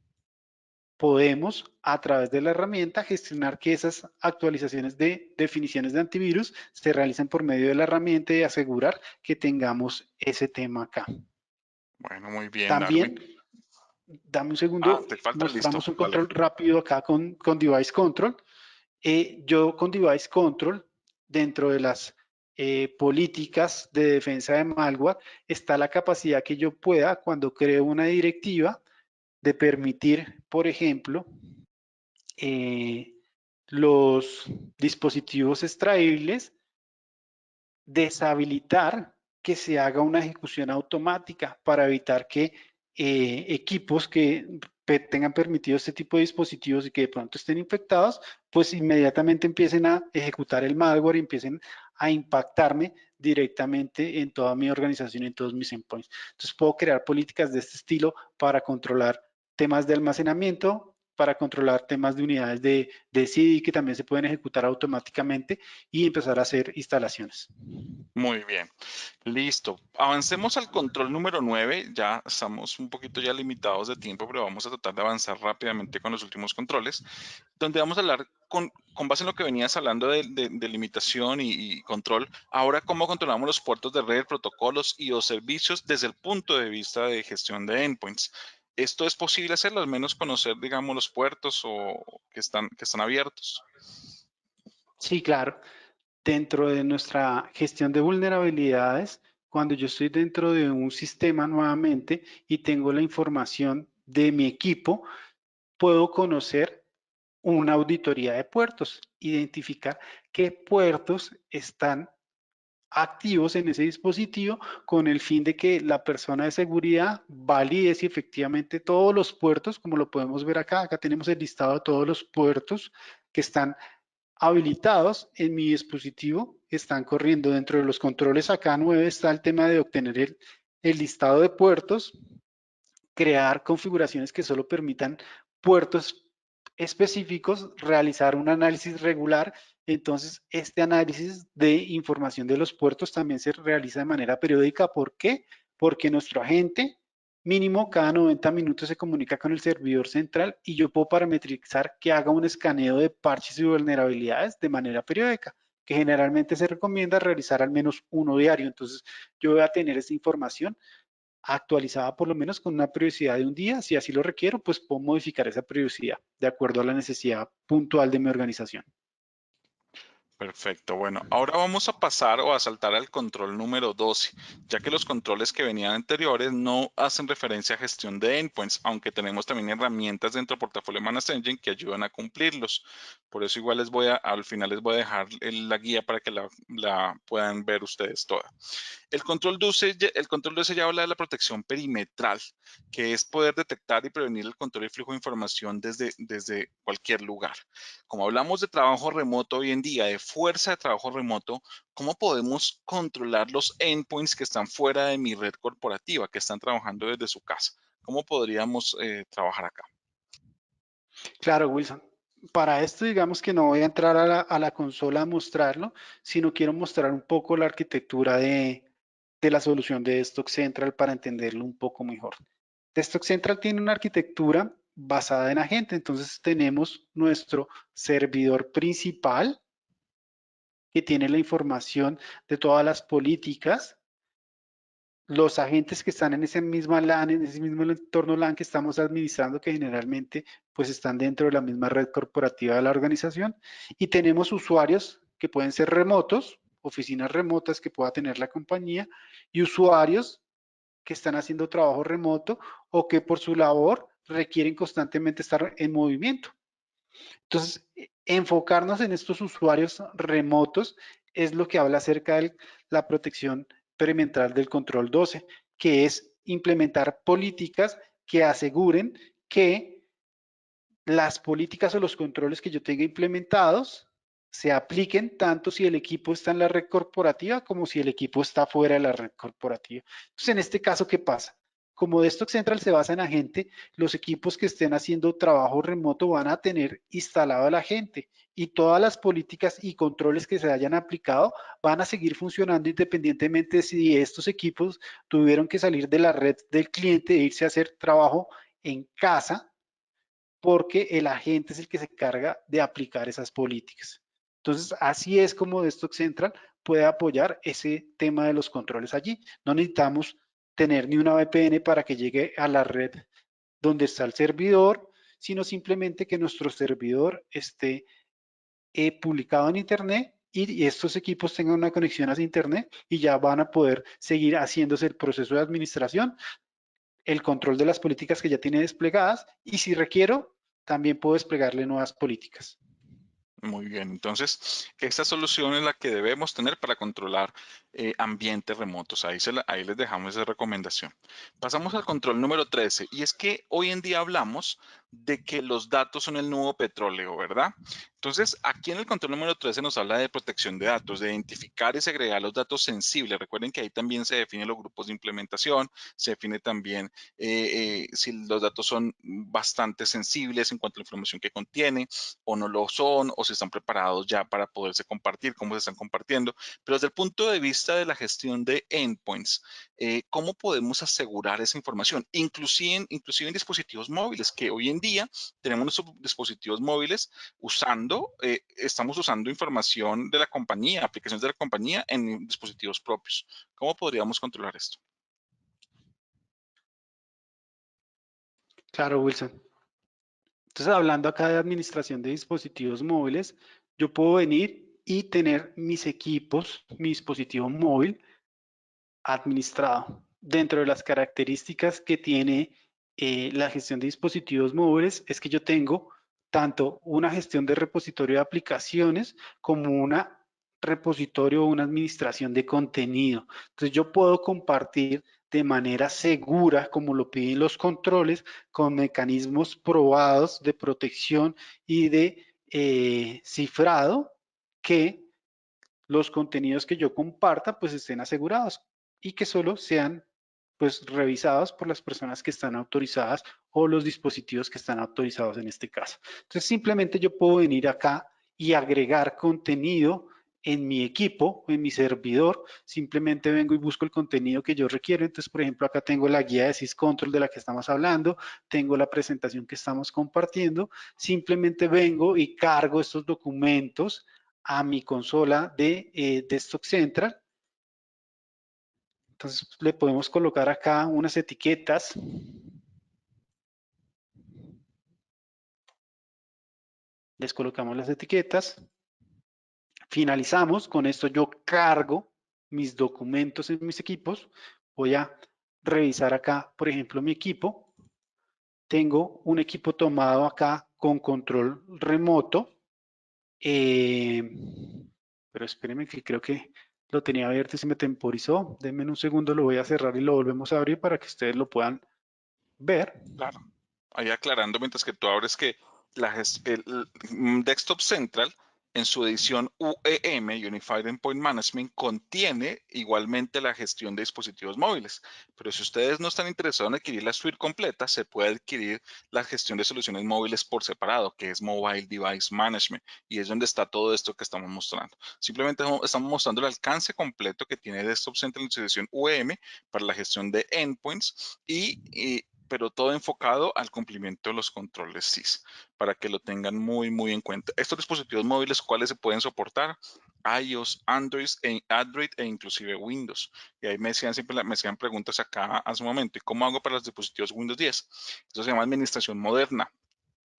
Podemos, a través de la herramienta, gestionar que esas actualizaciones de definiciones de antivirus se realicen por medio de la herramienta y asegurar que tengamos ese tema acá. Bueno, muy bien, Darwin. También, dame un segundo, Te falta, listo, mostramos un dale. control rápido acá con Device Control. Yo con Device Control, dentro de las políticas de defensa de malware, está la capacidad que yo pueda, cuando creo una directiva, de permitir, por ejemplo, los dispositivos extraíbles, deshabilitar que se haga una ejecución automática para evitar que equipos que tengan permitido este tipo de dispositivos y que de pronto estén infectados, pues inmediatamente empiecen a ejecutar el malware y empiecen a impactarme directamente en toda mi organización, en todos mis endpoints. Entonces puedo crear políticas de este estilo para controlar temas de almacenamiento, para controlar temas de unidades de CD que también se pueden ejecutar automáticamente y empezar a hacer instalaciones. Muy bien, listo. Avancemos al control número 9. Ya estamos un poquito ya limitados de tiempo, pero vamos a tratar de avanzar rápidamente con los últimos controles, donde vamos a hablar con base en lo que venías hablando de limitación y control. Ahora, ¿cómo controlamos los puertos de red, protocolos y o servicios desde el punto de vista de gestión de endpoints? ¿Esto es posible hacerlo, al menos conocer, digamos, los puertos o que están abiertos? Sí, claro. Dentro de nuestra gestión de vulnerabilidades, cuando yo estoy dentro de un sistema nuevamente y tengo la información de mi equipo, puedo conocer una auditoría de puertos, identificar qué puertos están activos en ese dispositivo con el fin de que la persona de seguridad valide si efectivamente todos los puertos, como lo podemos ver acá, acá tenemos el listado de todos los puertos que están habilitados en mi dispositivo, están corriendo dentro de los controles. Acá 9 está el tema de obtener el listado de puertos, crear configuraciones que solo permitan puertos específicos, realizar un análisis regular. Entonces, este análisis de información de los puertos también se realiza de manera periódica. ¿Por qué? Porque nuestro agente mínimo cada 90 minutos se comunica con el servidor central y yo puedo parametrizar que haga un escaneo de parches y vulnerabilidades de manera periódica, que generalmente se recomienda realizar al menos uno diario. Entonces, yo voy a tener esta información actualizada por lo menos con una periodicidad de un día. Si así lo requiero, pues puedo modificar esa periodicidad de acuerdo a la necesidad puntual de mi organización. Perfecto. Bueno, ahora vamos a pasar o a saltar al control número 12, ya que los controles que venían anteriores no hacen referencia a gestión de endpoints, aunque tenemos también herramientas dentro del portafolio Managed Engine que ayudan a cumplirlos. Por eso igual al final les voy a dejar la guía para que la puedan ver ustedes toda. El control 12 ya habla de la protección perimetral, que es poder detectar y prevenir el control y flujo de información desde cualquier lugar. Como hablamos de trabajo remoto hoy en día, de fuerza de trabajo remoto, ¿cómo podemos controlar los endpoints que están fuera de mi red corporativa, que están trabajando desde su casa? ¿Cómo podríamos trabajar acá? Claro, Wilson. Para esto, digamos que no voy a entrar a la consola a mostrarlo, sino quiero mostrar un poco la arquitectura de la solución de Stock Central para entenderlo un poco mejor. Stock Central tiene una arquitectura basada en agente, entonces tenemos nuestro servidor principal que tiene la información de todas las políticas, los agentes que están en ese mismo LAN, en ese mismo entorno LAN que estamos administrando, que generalmente pues están dentro de la misma red corporativa de la organización, y tenemos usuarios que pueden ser remotos, oficinas remotas que pueda tener la compañía, y usuarios que están haciendo trabajo remoto o que por su labor requieren constantemente estar en movimiento. Entonces, enfocarnos en estos usuarios remotos es lo que habla acerca de la protección perimetral del control 12, que es implementar políticas que aseguren que las políticas o los controles que yo tenga implementados se apliquen tanto si el equipo está en la red corporativa como si el equipo está fuera de la red corporativa. Entonces, en este caso, ¿qué pasa? Como Desktop Central se basa en agente, los equipos que estén haciendo trabajo remoto van a tener instalado el agente y todas las políticas y controles que se hayan aplicado van a seguir funcionando independientemente de si estos equipos tuvieron que salir de la red del cliente e irse a hacer trabajo en casa porque el agente es el que se encarga de aplicar esas políticas. Entonces, así es como Desktop Central puede apoyar ese tema de los controles allí. No necesitamos tener ni una VPN para que llegue a la red donde está el servidor, sino simplemente que nuestro servidor esté publicado en Internet y estos equipos tengan una conexión a Internet y ya van a poder seguir haciéndose el proceso de administración, el control de las políticas que ya tiene desplegadas y si requiero, también puedo desplegarle nuevas políticas. Muy bien, entonces esta solución es la que debemos tener para controlar ambientes remotos. Ahí les dejamos esa recomendación. Pasamos al control número 13 y es que hoy en día hablamos de que los datos son el nuevo petróleo, ¿verdad? Entonces, aquí en el control número 13 nos habla de protección de datos, de identificar y segregar los datos sensibles. Recuerden que ahí también se definen los grupos de implementación, se define también si los datos son bastante sensibles en cuanto a la información que contiene o no lo son, o si están preparados ya para poderse compartir, cómo se están compartiendo. Pero desde el punto de vista de la gestión de endpoints, ¿cómo podemos asegurar esa información? Inclusive en dispositivos móviles, que hoy en día tenemos nuestros dispositivos móviles estamos usando información de la compañía, aplicaciones de la compañía en dispositivos propios. ¿Cómo podríamos controlar esto? Claro, Wilson. Entonces, hablando acá de administración de dispositivos móviles, yo puedo venir y tener mis equipos, mi dispositivo móvil administrado. Dentro de las características que tiene la gestión de dispositivos móviles es que yo tengo tanto una gestión de repositorio de aplicaciones como una repositorio o una administración de contenido. Entonces yo puedo compartir de manera segura, como lo piden los controles, con mecanismos probados de protección y de cifrado que los contenidos que yo comparta pues estén asegurados y que solo sean pues revisados por las personas que están autorizadas o los dispositivos que están autorizados en este caso. Entonces simplemente yo puedo venir acá y agregar contenido en mi equipo, en mi servidor, simplemente vengo y busco el contenido que yo requiero. Entonces, por ejemplo, acá tengo la guía de SysControl de la que estamos hablando, tengo la presentación que estamos compartiendo, simplemente vengo y cargo estos documentos a mi consola de Desktop Central. Entonces le podemos colocar acá unas etiquetas. Les colocamos las etiquetas. Finalizamos, con esto yo cargo mis documentos en mis equipos. Voy a revisar acá, por ejemplo, mi equipo. Tengo un equipo tomado acá con control remoto. Pero espérenme que creo que lo tenía abierto y se me temporizó. Denme un segundo, lo voy a cerrar y lo volvemos a abrir para que ustedes lo puedan ver. Claro. Ahí aclarando mientras que tú abres que el Desktop Central en su edición UEM, Unified Endpoint Management, contiene igualmente la gestión de dispositivos móviles. Pero si ustedes no están interesados en adquirir la suite completa, se puede adquirir la gestión de soluciones móviles por separado, que es Mobile Device Management, y es donde está todo esto que estamos mostrando. Simplemente estamos mostrando el alcance completo que tiene Desktop Central en su edición UEM para la gestión de endpoints pero todo enfocado al cumplimiento de los controles SIS, para que lo tengan muy en cuenta. Estos dispositivos móviles, ¿cuáles se pueden soportar? iOS, Android e inclusive Windows. Y ahí siempre me hacían preguntas acá hace un momento, ¿y cómo hago para los dispositivos Windows 10? Eso se llama administración moderna.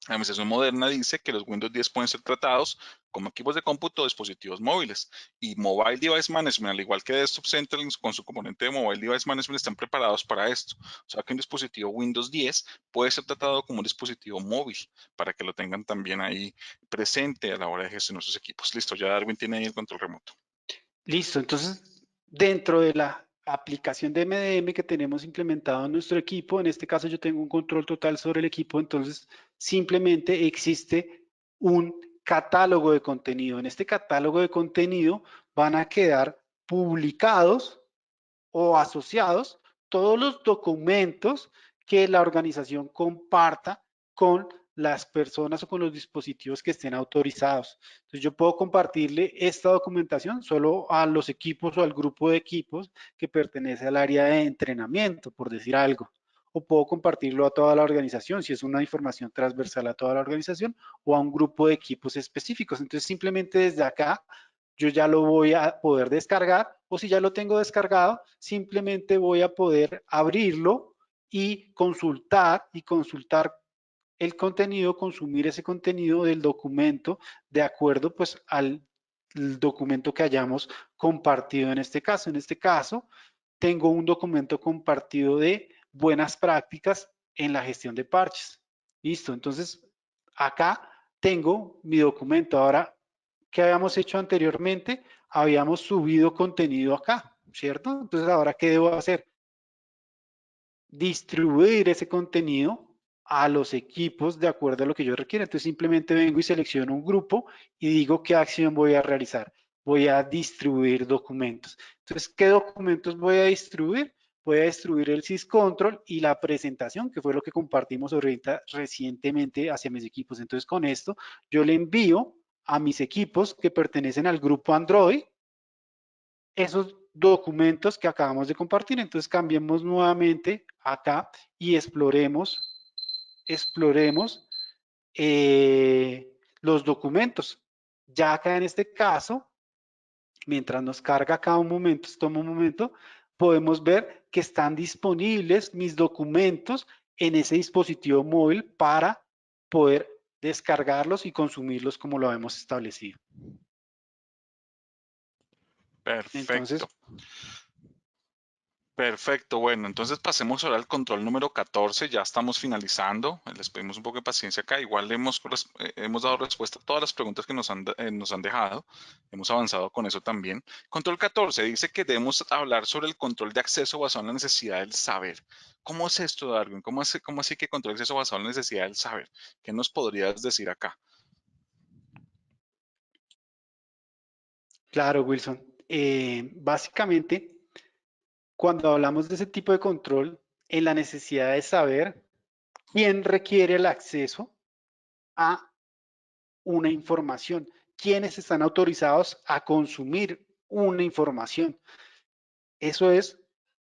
La administración moderna dice que los Windows 10 pueden ser tratados como equipos de cómputo o dispositivos móviles. Y Mobile Device Management, al igual que Desktop Central con su componente de Mobile Device Management, están preparados para esto. O sea que un dispositivo Windows 10 puede ser tratado como un dispositivo móvil, para que lo tengan también ahí presente a la hora de gestionar sus equipos. Listo, ya Darwin tiene ahí el control remoto. Listo, entonces dentro de la aplicación de MDM que tenemos implementado en nuestro equipo, en este caso yo tengo un control total sobre el equipo, entonces simplemente existe un catálogo de contenido. En este catálogo de contenido van a quedar publicados o asociados todos los documentos que la organización comparta con las personas o con los dispositivos que estén autorizados. Entonces yo puedo compartirle esta documentación solo a los equipos o al grupo de equipos que pertenece al área de entrenamiento, por decir algo. O puedo compartirlo a toda la organización, si es una información transversal a toda la organización, o a un grupo de equipos específicos. Entonces simplemente desde acá yo ya lo voy a poder descargar, o si ya lo tengo descargado, simplemente voy a poder abrirlo y consultar el contenido, consumir ese contenido del documento de acuerdo pues al documento que hayamos compartido en este caso. En este caso, tengo un documento compartido de buenas prácticas en la gestión de parches. Listo, entonces acá tengo mi documento. Ahora, ¿qué habíamos hecho anteriormente? Habíamos subido contenido acá, ¿cierto? Entonces, ahora, ¿qué debo hacer? Distribuir ese contenido a los equipos de acuerdo a lo que yo requiera. Entonces, simplemente vengo y selecciono un grupo y digo qué acción voy a realizar. Voy a distribuir documentos. Entonces, ¿qué documentos voy a distribuir? Voy a distribuir el syscontrol y la presentación, que fue lo que compartimos ahorita recientemente hacia mis equipos. Entonces, con esto, yo le envío a mis equipos que pertenecen al grupo Android esos documentos que acabamos de compartir. Entonces, cambiemos nuevamente acá y exploremos los documentos. Ya acá en este caso, mientras nos carga acá un momento, toma un momento, podemos ver que están disponibles mis documentos en ese dispositivo móvil para poder descargarlos y consumirlos como lo hemos establecido. Perfecto. Entonces, Perfecto, bueno, entonces pasemos ahora al control número 14, ya estamos finalizando, les pedimos un poco de paciencia acá, igual hemos dado respuesta a todas las preguntas que nos han dejado, hemos avanzado con eso también. Control 14 dice que debemos hablar sobre el control de acceso basado en la necesidad del saber. ¿Cómo es esto, Darwin? ¿Cómo así que control de acceso basado en la necesidad del saber? ¿Qué nos podrías decir acá? claro, Wilson. Básicamente, cuando hablamos de ese tipo de control, en la necesidad de saber quién requiere el acceso a una información, quiénes están autorizados a consumir una información. Eso es,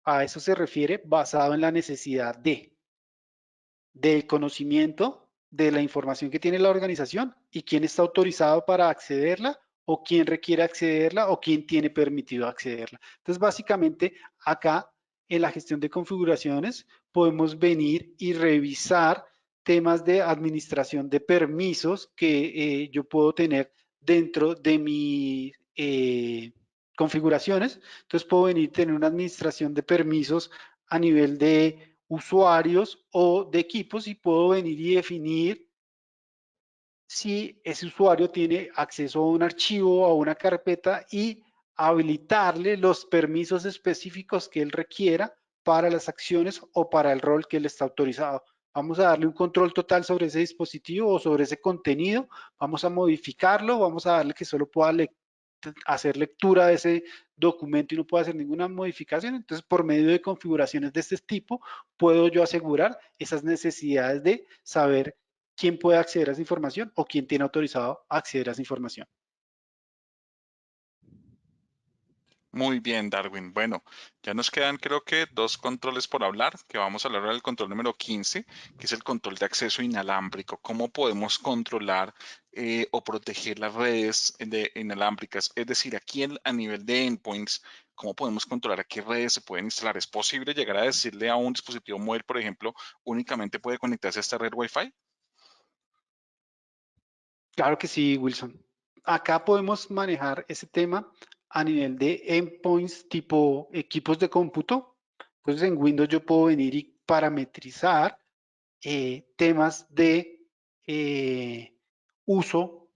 a eso se refiere basado en la necesidad del conocimiento de la información que tiene la organización y quién está autorizado para accederla o quién requiere accederla o quién tiene permitido accederla. Entonces, básicamente, acá en la gestión de configuraciones podemos venir y revisar temas de administración de permisos que yo puedo tener dentro de mis configuraciones. Entonces puedo venir a tener una administración de permisos a nivel de usuarios o de equipos y puedo venir y definir si ese usuario tiene acceso a un archivo, a una carpeta y habilitarle los permisos específicos que él requiera para las acciones o para el rol que él está autorizado. Vamos a darle un control total sobre ese dispositivo o sobre ese contenido. Vamos a modificarlo, vamos a darle que solo pueda hacer lectura de ese documento y no pueda hacer ninguna modificación. Entonces, por medio de configuraciones de este tipo, puedo yo asegurar esas necesidades de saber quién puede acceder a esa información o quién tiene autorizado acceder a esa información. Muy bien, Darwin. Bueno, ya nos quedan creo que dos controles por hablar, que vamos a hablar ahora del control número 15, que es el control de acceso inalámbrico. ¿Cómo podemos controlar o proteger las redes inalámbricas? Es decir, aquí a nivel de endpoints, ¿cómo podemos controlar a qué redes se pueden instalar? ¿Es posible llegar a decirle a un dispositivo móvil, por ejemplo, únicamente puede conectarse a esta red Wi-Fi? Claro que sí, Wilson. Acá podemos manejar ese tema a nivel de endpoints tipo equipos de cómputo. Entonces en Windows yo puedo venir y parametrizar temas de uso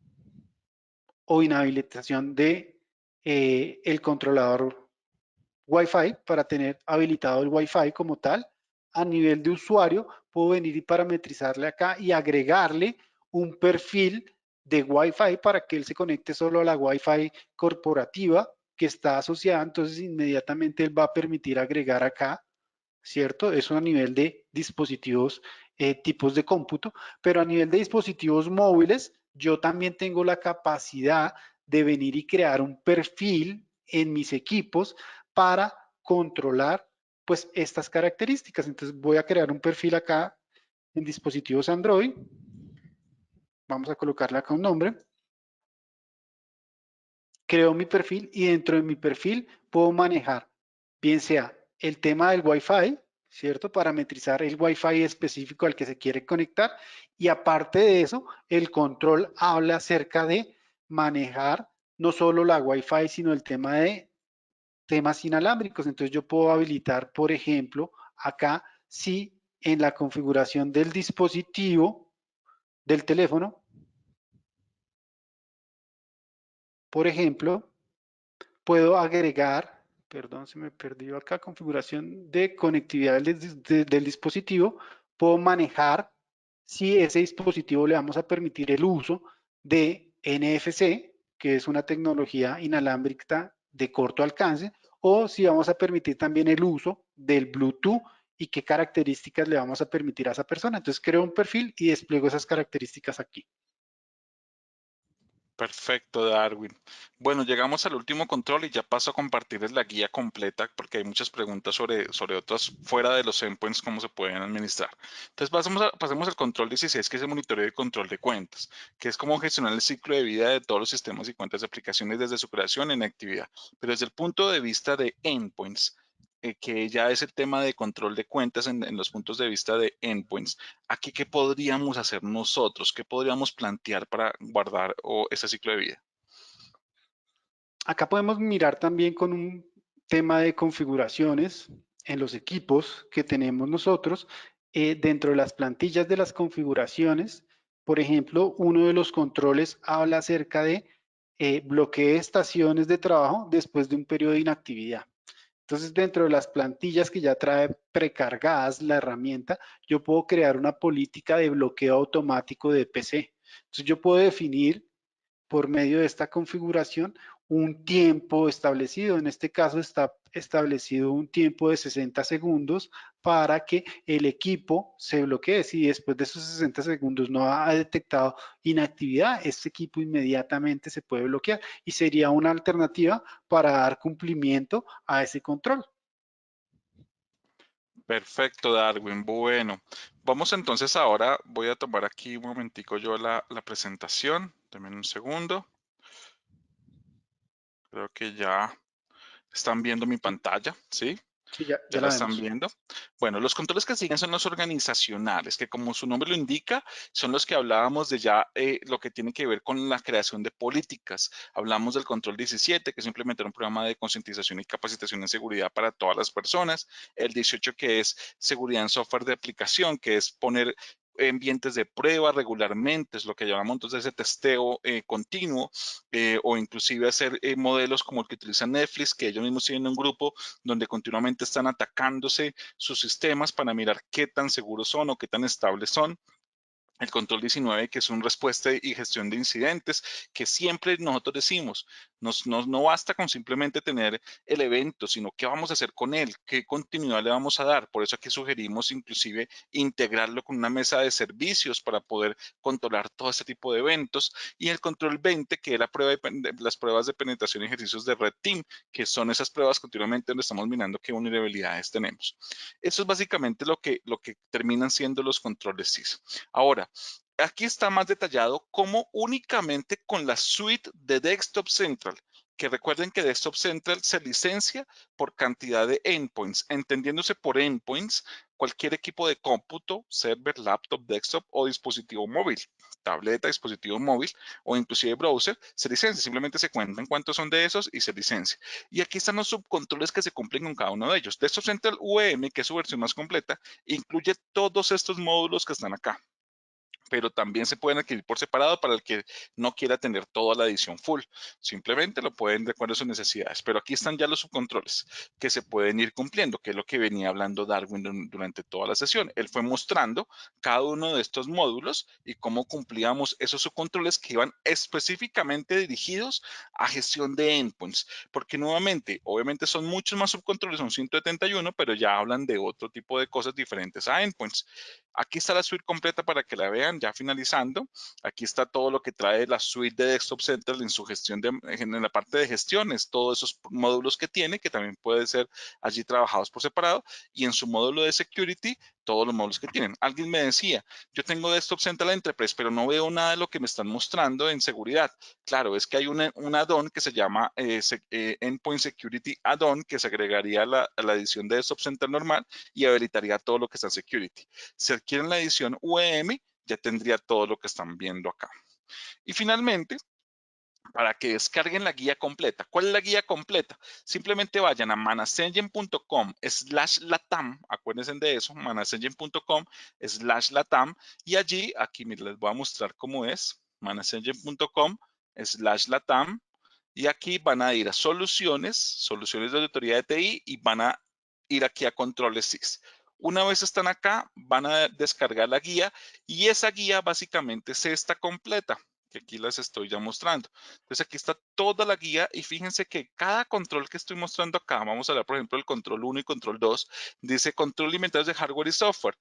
o inhabilitación de el controlador Wi-Fi para tener habilitado el Wi-Fi como tal. A nivel de usuario, puedo venir y parametrizarle acá y agregarle un perfil de Wi-Fi para que él se conecte solo a la Wi-Fi corporativa que está asociada. Entonces, inmediatamente él va a permitir agregar acá, ¿cierto? Eso a nivel de dispositivos, tipos de cómputo, pero a nivel de dispositivos móviles, yo también tengo la capacidad de venir y crear un perfil en mis equipos para controlar pues estas características. Entonces voy a crear un perfil acá en dispositivos Android. Vamos a colocarle acá un nombre. Creo mi perfil y dentro de mi perfil puedo manejar bien sea el tema del Wi-Fi, ¿cierto? Parametrizar el Wi-Fi específico al que se quiere conectar y aparte de eso, el control habla acerca de manejar no solo la Wi-Fi, sino el tema de temas inalámbricos. Entonces yo puedo habilitar, por ejemplo, acá si en la configuración del dispositivo, del teléfono, por ejemplo, puedo agregar, perdón, se me perdió acá, configuración de conectividad del dispositivo, puedo manejar si ese dispositivo le vamos a permitir el uso de NFC, que es una tecnología inalámbrica de corto alcance, o si vamos a permitir también el uso del Bluetooth y qué características le vamos a permitir a esa persona. Entonces creo un perfil y despliego esas características aquí. Perfecto, Darwin. Bueno, llegamos al último control y ya paso a compartirles la guía completa porque hay muchas preguntas sobre otras fuera de los endpoints, cómo se pueden administrar. Entonces, pasemos al control 16, que es el monitoreo y control de cuentas, que es cómo gestionar el ciclo de vida de todos los sistemas y cuentas de aplicaciones desde su creación en actividad. Pero desde el punto de vista de endpoints, que ya es el tema de control de cuentas en los puntos de vista de endpoints. Aquí, ¿qué podríamos hacer nosotros? ¿Qué podríamos plantear para guardar ese ciclo de vida? Acá podemos mirar también con un tema de configuraciones en los equipos que tenemos nosotros. Dentro de las plantillas de las configuraciones, por ejemplo, uno de los controles habla acerca de bloqueo de estaciones de trabajo después de un periodo de inactividad. Entonces, dentro de las plantillas que ya trae precargadas la herramienta, yo puedo crear una política de bloqueo automático de PC. Entonces, yo puedo definir por medio de esta configuración un tiempo establecido. En este caso está establecido un tiempo de 60 segundos para que el equipo se bloquee. Si después de esos 60 segundos no ha detectado inactividad, este equipo inmediatamente se puede bloquear y sería una alternativa para dar cumplimiento a ese control. Perfecto, Darwin. Bueno, vamos entonces ahora, voy a tomar aquí un momentico yo la presentación. Deme un segundo. Creo que ya están viendo mi pantalla, ¿sí? Sí, ya, ¿Ya ya la la están vemos. viendo? Bueno, los controles que siguen son los organizacionales, que como su nombre lo indica, son los que hablábamos de ya lo que tiene que ver con la creación de políticas. Hablamos del control 17, que es implementar un programa de concientización y capacitación en seguridad para todas las personas. El 18, que es seguridad en software de aplicación, que es poner ambientes de prueba regularmente, es lo que llamamos entonces ese testeo continuo, o inclusive hacer modelos como el que utiliza Netflix, que ellos mismos tienen un grupo donde continuamente están atacándose sus sistemas para mirar qué tan seguros son o qué tan estables son. El control 19, que es un respuesta y gestión de incidentes, que siempre nosotros decimos, no basta con simplemente tener el evento, sino qué vamos a hacer con él, qué continuidad le vamos a dar. Por eso aquí sugerimos inclusive integrarlo con una mesa de servicios para poder controlar todo este tipo de eventos. Y el control 20, que es la prueba las pruebas de penetración y ejercicios de Red Team, que son esas pruebas continuamente donde estamos mirando qué vulnerabilidades tenemos. Eso es básicamente lo que terminan siendo los controles SIS. Ahora, aquí está más detallado cómo únicamente con la suite de Desktop Central, que recuerden que Desktop Central se licencia por cantidad de endpoints, entendiéndose por endpoints cualquier equipo de cómputo, server, laptop, desktop o dispositivo móvil, tableta, dispositivo móvil o inclusive browser, se licencia, simplemente se cuentan cuántos son de esos y se licencia. Y aquí están los subcontroles que se cumplen con cada uno de ellos. Desktop Central UEM, que es su versión más completa, incluye todos estos módulos que están acá, pero también se pueden adquirir por separado para el que no quiera tener toda la edición full. Simplemente lo pueden de acuerdo a sus necesidades. Pero aquí están ya los subcontroles que se pueden ir cumpliendo, que es lo que venía hablando Darwin durante toda la sesión. Él fue mostrando cada uno de estos módulos y cómo cumplíamos esos subcontroles que iban específicamente dirigidos a gestión de endpoints. Porque nuevamente, obviamente son muchos más subcontroles, son 171, pero ya hablan de otro tipo de cosas diferentes a endpoints. Aquí está la suite completa para que la vean, ya finalizando. Aquí está todo lo que trae la suite de Desktop Central en su gestión, en la parte de gestiones, todos esos módulos que tiene, que también pueden ser allí trabajados por separado, y en su módulo de security, todos los módulos que tienen. Alguien me decía, yo tengo Desktop Central Enterprise, pero no veo nada de lo que me están mostrando en seguridad. Claro, es que hay un add-on que se llama Endpoint Security Add-on, que se agregaría a la edición de Desktop Central normal y habilitaría todo lo que está en security. Si adquieren la edición UEM, ya tendría todo lo que están viendo acá. Y finalmente, para que descarguen la guía completa. ¿Cuál es la guía completa? Simplemente vayan a manasengine.com/latam, acuérdense de eso, manasengine.com/latam, y allí, aquí miren, les voy a mostrar cómo es, manasengine.com/latam, y aquí van a ir a soluciones de auditoría de TI, y van a ir aquí a controles SIS. Una vez están acá, van a descargar la guía, y esa guía básicamente es esta completa, que aquí las estoy ya mostrando. Entonces aquí está toda la guía, y fíjense que cada control que estoy mostrando acá, vamos a hablar por ejemplo del control 1 y control 2, dice control de inventarios de hardware y software,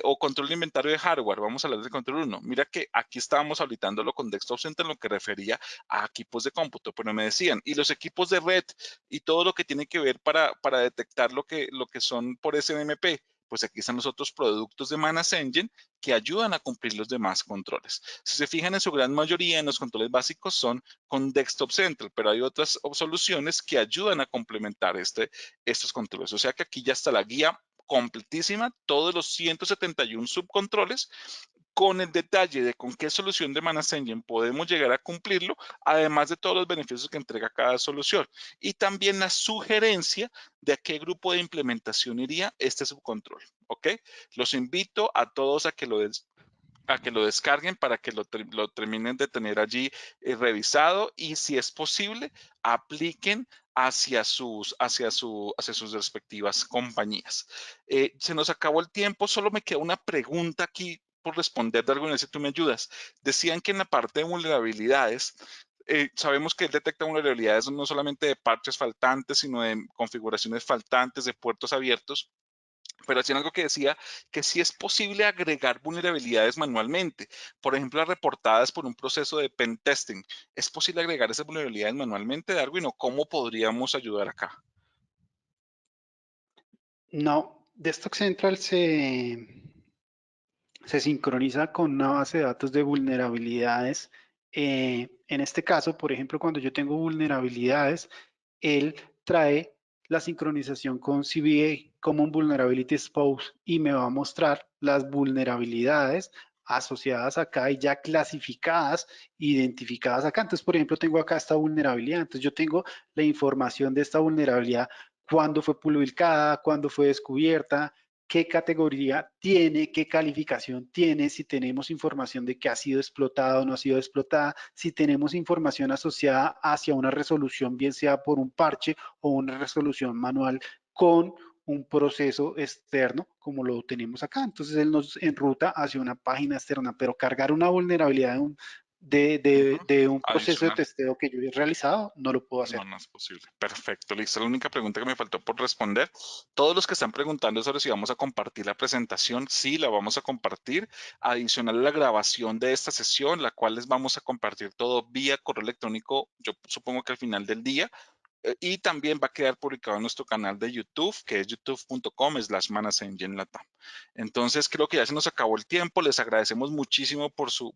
o control de inventario de hardware, vamos a hablar del control 1. Mira que aquí estábamos habilitándolo con Desktop Center en lo que refería a equipos de cómputo, pero me decían, y los equipos de red y todo lo que tiene que ver para detectar lo que son por SNMP, pues aquí están los otros productos de Manasengine que ayudan a cumplir los demás controles. Si se fijan, en su gran mayoría en los controles básicos son con Desktop Central, pero hay otras soluciones que ayudan a complementar estos controles. O sea que aquí ya está la guía completísima, todos los 171 subcontroles, con el detalle de con qué solución de Manasengine podemos llegar a cumplirlo, además de todos los beneficios que entrega cada solución. Y también la sugerencia de a qué grupo de implementación iría este subcontrol. ¿Ok? Los invito a todos a que lo descarguen para que lo terminen de tener allí revisado, y si es posible, apliquen hacia sus respectivas compañías. Se nos acabó el tiempo, solo me queda una pregunta aquí por responder, Darwin, si tú me ayudas. Decían que en la parte de vulnerabilidades, sabemos que él detecta vulnerabilidades no solamente de parches faltantes, sino de configuraciones faltantes, de puertos abiertos, pero hacían algo que decía que sí es posible agregar vulnerabilidades manualmente, por ejemplo, reportadas por un proceso de pen testing. ¿Es posible agregar esas vulnerabilidades manualmente, Darwin, o cómo podríamos ayudar acá? No, Desktop Central se sincroniza con una base de datos de vulnerabilidades. En este caso, por ejemplo, cuando yo tengo vulnerabilidades, él trae la sincronización con CVA, Common Vulnerability Expose, y me va a mostrar las vulnerabilidades asociadas acá y ya clasificadas, identificadas acá. Entonces, por ejemplo, tengo acá esta vulnerabilidad. Entonces, yo tengo la información de esta vulnerabilidad, cuándo fue publicada, cuándo fue descubierta, qué categoría tiene, qué calificación tiene, si tenemos información de que ha sido explotada o no ha sido explotada, si tenemos información asociada hacia una resolución, bien sea por un parche o una resolución manual con un proceso externo, como lo tenemos acá. Entonces, él nos enruta hacia una página externa, pero cargar una vulnerabilidad Ujú. de un proceso de Adicional. testeo que yo he realizado, no lo puedo No, hacer. no es posible. Perfecto, listo. La única pregunta que me faltó por responder. Todos los que están preguntando sobre si vamos a compartir la presentación, sí, la vamos a compartir. Adicional a la grabación de esta sesión, la cual les vamos a compartir todo vía correo electrónico, yo supongo que al final del día. Y también va a quedar publicado en nuestro canal de YouTube, que es youtube.com/manasengine.latam. Entonces, creo que ya se nos acabó el tiempo. Les agradecemos muchísimo por su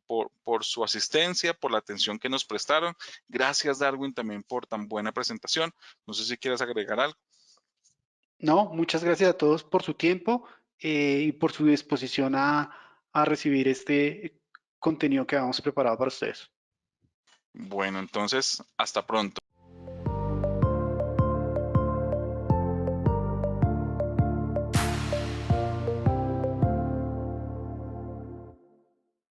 asistencia, por la atención que nos prestaron. Gracias, Darwin, también por tan buena presentación. No sé si quieres agregar algo. No, muchas gracias a todos por su tiempo y por su disposición a recibir este contenido que habíamos preparado para ustedes. Bueno, entonces, hasta pronto.